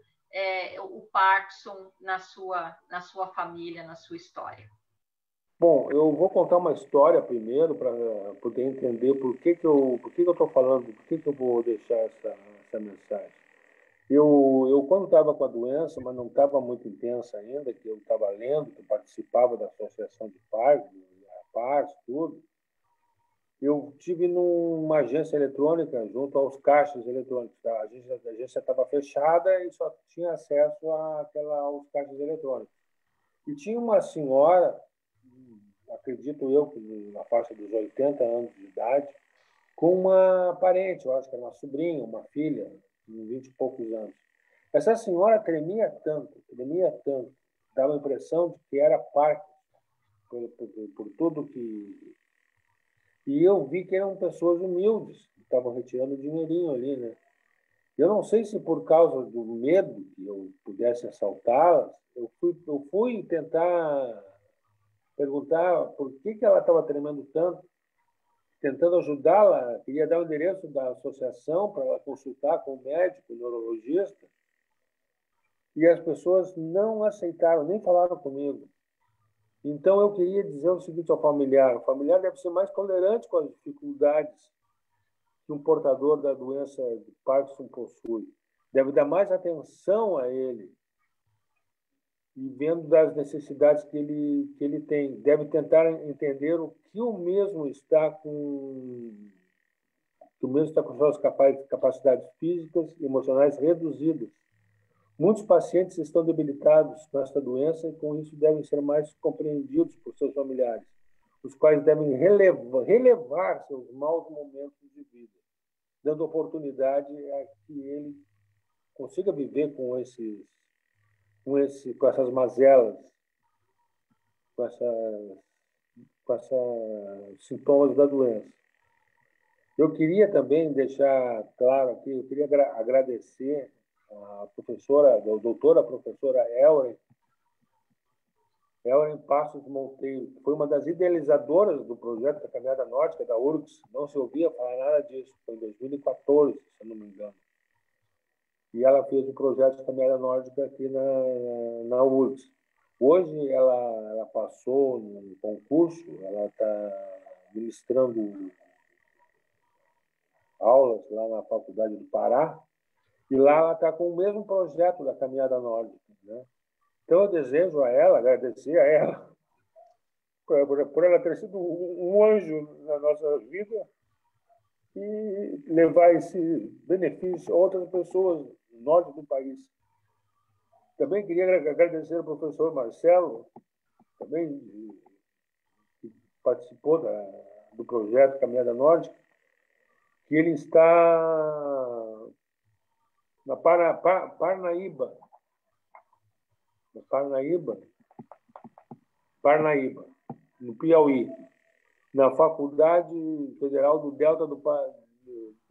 o Parkinson na sua família, na sua história? Bom, eu vou contar uma história primeiro para poder entender por que eu estou falando, por que eu vou deixar essa mensagem. Eu quando estava com a doença, mas não estava muito intensa ainda, que eu estava lendo, que eu participava da associação de Parkinson, a PARS, tudo, eu tive numa agência eletrônica, junto aos caixas eletrônicos. A agência estava fechada e só tinha acesso aos caixas eletrônicos. E tinha uma senhora, acredito eu, que na faixa dos 80 anos de idade, com uma parente, eu acho que era uma sobrinha, uma filha, de 20 e poucos anos. Essa senhora tremia tanto, dava a impressão de que era Parkinson, por tudo que... E eu vi que eram pessoas humildes, que estavam retirando dinheirinho ali, né? Eu não sei se por causa do medo que eu pudesse assaltá-las, eu fui tentar perguntar por que ela estava tremendo tanto, tentando ajudá-la, queria dar o endereço da associação para ela consultar com o médico, o neurologista, e as pessoas não aceitaram, nem falaram comigo. Então, eu queria dizer o seguinte ao familiar: o familiar deve ser mais tolerante com as dificuldades que um portador da doença de Parkinson possui. Deve dar mais atenção a ele e vendo das necessidades que ele tem. Deve tentar entender o que o mesmo está com suas capacidades físicas e emocionais reduzidas. Muitos pacientes estão debilitados com esta doença e, com isso, devem ser mais compreendidos por seus familiares, os quais devem relevar seus maus momentos de vida, dando oportunidade a que ele consiga viver com essas mazelas, com esses sintomas da doença. Eu queria também deixar claro aqui, eu queria agradecer a professora, a doutora professora Elren Passos Monteiro, que foi uma das idealizadoras do projeto da Caminhada Nórdica da URGS. Não se ouvia falar nada disso, foi em 2014, se eu não me engano. E ela fez o projeto de Caminhada Nórdica aqui na URGS. Hoje ela passou no concurso, ela está ministrando aulas lá na Faculdade do Pará, e lá ela está com o mesmo projeto da Caminhada Nórdica, né? Então, eu desejo a ela, agradecer a ela, por ela ter sido um anjo na nossa vida e levar esse benefício a outras pessoas no norte do país. Também queria agradecer ao professor Marcelo, também que participou do projeto Caminhada Nórdica, que ele está na Parnaíba, no Piauí, na Faculdade Federal do Delta do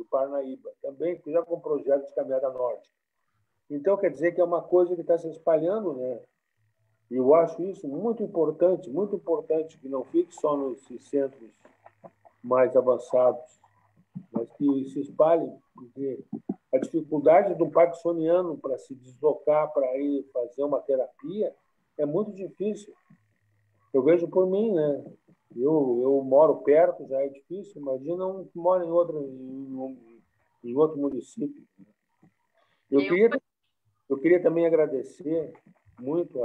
Parnaíba, também já com projeto de Caminhada Norte. Então, quer dizer que é uma coisa que está se espalhando, né? E eu acho isso muito importante, que não fique só nos centros mais avançados, mas que se espalhe, porque a dificuldade do parkinsoniano para se deslocar, para ir fazer uma terapia, é muito difícil. Eu vejo por mim, né? Eu moro perto, já é difícil. Imagina um que mora em outro município. Eu queria também agradecer muito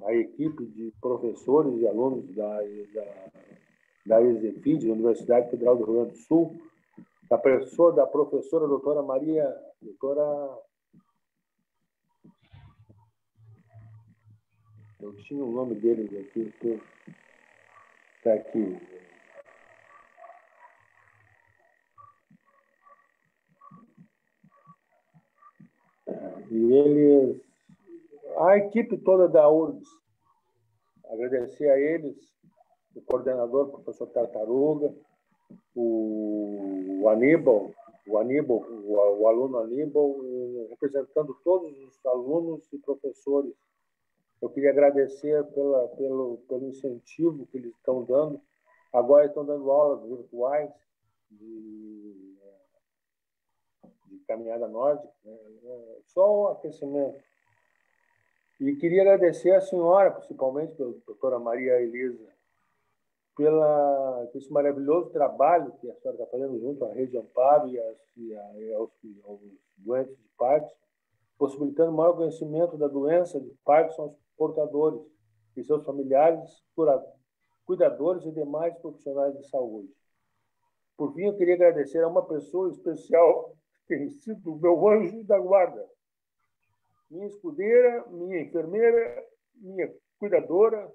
a equipe de professores e alunos da ESEFID, da Universidade Federal do Rio Grande do Sul, da professora doutora Maria, eu tinha o nome deles aqui, está aqui, E eles, a equipe toda da URGS, agradecer a eles, o coordenador, o professor Tartaruga, o Aníbal, o aluno Aníbal, representando todos os alunos e professores. Eu queria agradecer pelo incentivo que eles estão dando. Agora estão dando aulas virtuais de caminhada nórdica, né? Só um aquecimento. E queria agradecer à senhora, principalmente, a doutora Maria Elisa, por esse maravilhoso trabalho que a senhora está fazendo junto à Rede Amparo e aos doentes de Parkinson, possibilitando maior conhecimento da doença de Parkinson aos portadores e seus familiares, cuidadores e demais profissionais de saúde. Por fim, eu queria agradecer a uma pessoa especial que tem sido o meu anjo da guarda, minha escudeira, minha enfermeira, minha cuidadora,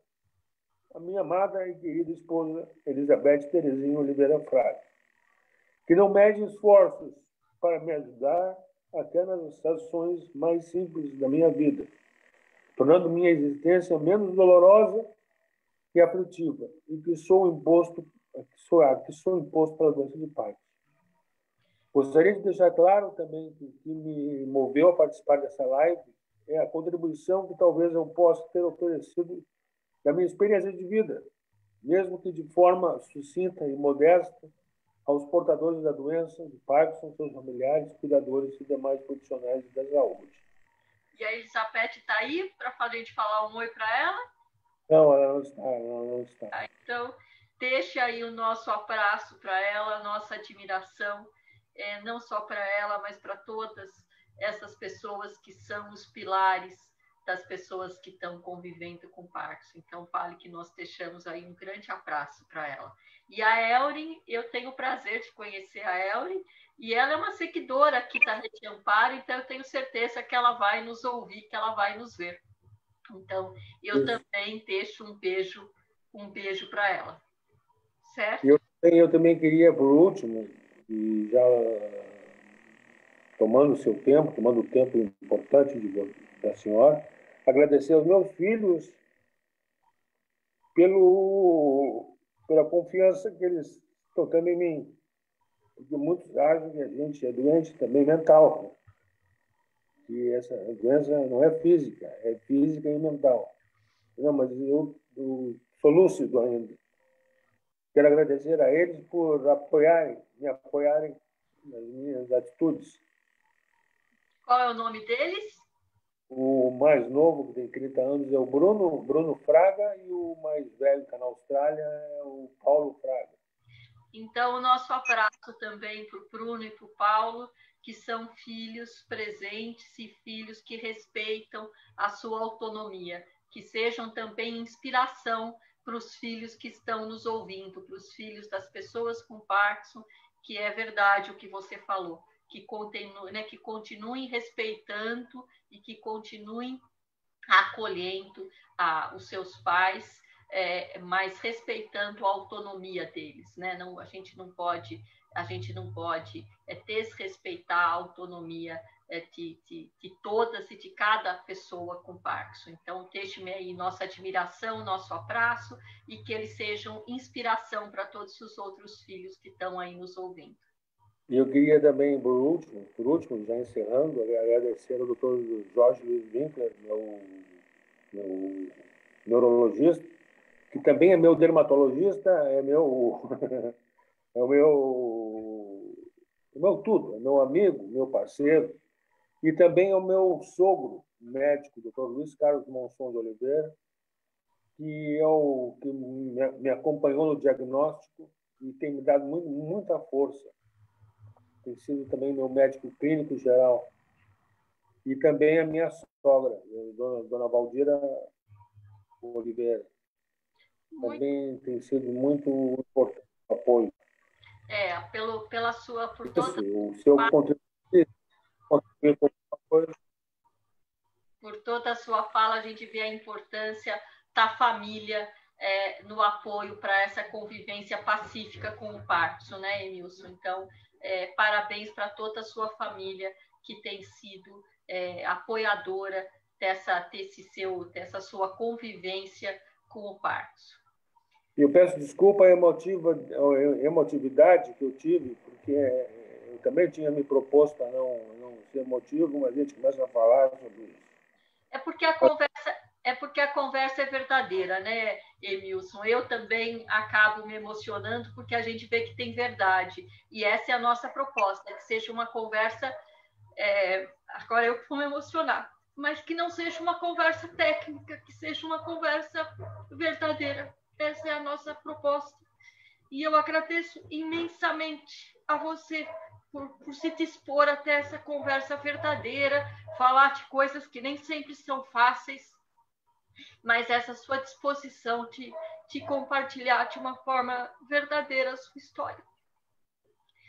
a minha amada e querida esposa, Elizabeth Terezinha Oliveira Fraga, que não mede esforços para me ajudar até nas ações mais simples da minha vida, tornando minha existência menos dolorosa e aflitiva, e que sou imposto pela doença de Parkinson. Gostaria de deixar claro também que o que me moveu a participar dessa live é a contribuição que talvez eu possa ter oferecido da minha experiência de vida, mesmo que de forma sucinta e modesta, aos portadores da doença de Parkinson, seus familiares, cuidadores e demais profissionais da saúde. E a Elizabeth está aí para a gente falar um oi para ela? Não, ela não está. Então, deixe aí o nosso abraço para ela, a nossa admiração, não só para ela, mas para todas essas pessoas que são os pilares das pessoas que estão convivendo com Parkinson. Então, fale que nós deixamos aí um grande abraço para ela. E a Elrin, eu tenho o prazer de conhecer a Elrin, e ela é uma seguidora aqui da Rede Amparo, então eu tenho certeza que ela vai nos ouvir, que ela vai nos ver. Então, eu também deixo um beijo para ela. Certo? Eu também queria, por último, e já tomando o tempo importante da senhora, agradecer aos meus filhos pela confiança que eles estão tendo em mim. Porque muitos acham que a gente é doente também mental, né? Que essa doença não é física, é física e mental. Não, mas eu sou lúcido ainda. Quero agradecer a eles por me apoiarem nas minhas atitudes. Qual é o nome deles? O mais novo, que tem 30 anos, é o Bruno Fraga, e o mais velho, que está na Austrália, é o Paulo Fraga. Então, o nosso abraço também para o Bruno e para o Paulo, que são filhos presentes e filhos que respeitam a sua autonomia, que sejam também inspiração para os filhos que estão nos ouvindo, para os filhos das pessoas com Parkinson, que é verdade o que você falou, que continuem respeitando e que continuem acolhendo os seus pais, mas respeitando a autonomia deles, né? Não, a gente não pode desrespeitar a autonomia de todas e de cada pessoa com Parkinson. Então, deixe-me aí nossa admiração, nosso abraço, e que eles sejam inspiração para todos os outros filhos que estão aí nos ouvindo. E eu queria também, por último, já encerrando, agradecer ao doutor Jorge Luiz Winkler, meu neurologista, que também é meu dermatologista, é o meu tudo, é meu amigo, meu parceiro, e também é o meu sogro médico, doutor Luiz Carlos Monson de Oliveira, que me acompanhou no diagnóstico e tem me dado muita força. Tem sido também meu médico clínico geral. E também a minha sogra, dona Valdira Oliveira. Também tem sido muito importante o apoio. Por toda o seu contribuir com coisa. Por toda a sua fala, a gente vê a importância da família no apoio para essa convivência pacífica com o Parkinson, né, Emilson? Então, parabéns para toda a sua família que tem sido apoiadora dessa sua convivência com o Parkinson. Eu peço desculpa a emotividade que eu tive, porque eu também tinha me proposto a não ser emotivo, mas a gente começa a falar sobre isso. É porque a conversa é verdadeira, né, Emilson? Eu também acabo me emocionando porque a gente vê que tem verdade. E essa é a nossa proposta, que seja uma conversa... agora eu vou me emocionar, mas que não seja uma conversa técnica, que seja uma conversa verdadeira. Essa é a nossa proposta. E eu agradeço imensamente a você por se dispor até essa conversa verdadeira, falar de coisas que nem sempre são fáceis, mas essa sua disposição de compartilhar de uma forma verdadeira a sua história.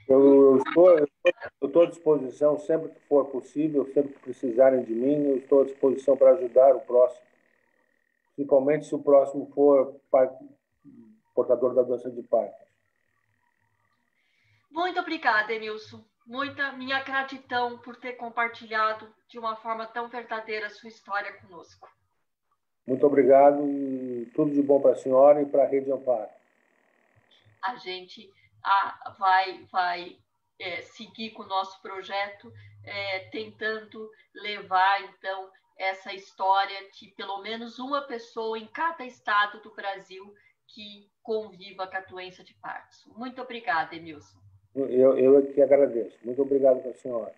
Eu estou à disposição sempre que for possível, sempre que precisarem de mim, eu estou à disposição para ajudar o próximo, principalmente se o próximo for portador da doença de Parkinson. Muito obrigada, Emilson. Muita minha gratidão por ter compartilhado de uma forma tão verdadeira a sua história conosco. Muito obrigado e tudo de bom para a senhora e para a Rede Amparo. A gente vai seguir com o nosso projeto, tentando levar, então, essa história de pelo menos uma pessoa em cada estado do Brasil que conviva com a doença de Parkinson. Muito obrigada, Emilson. Eu é que agradeço. Muito obrigado para a senhora.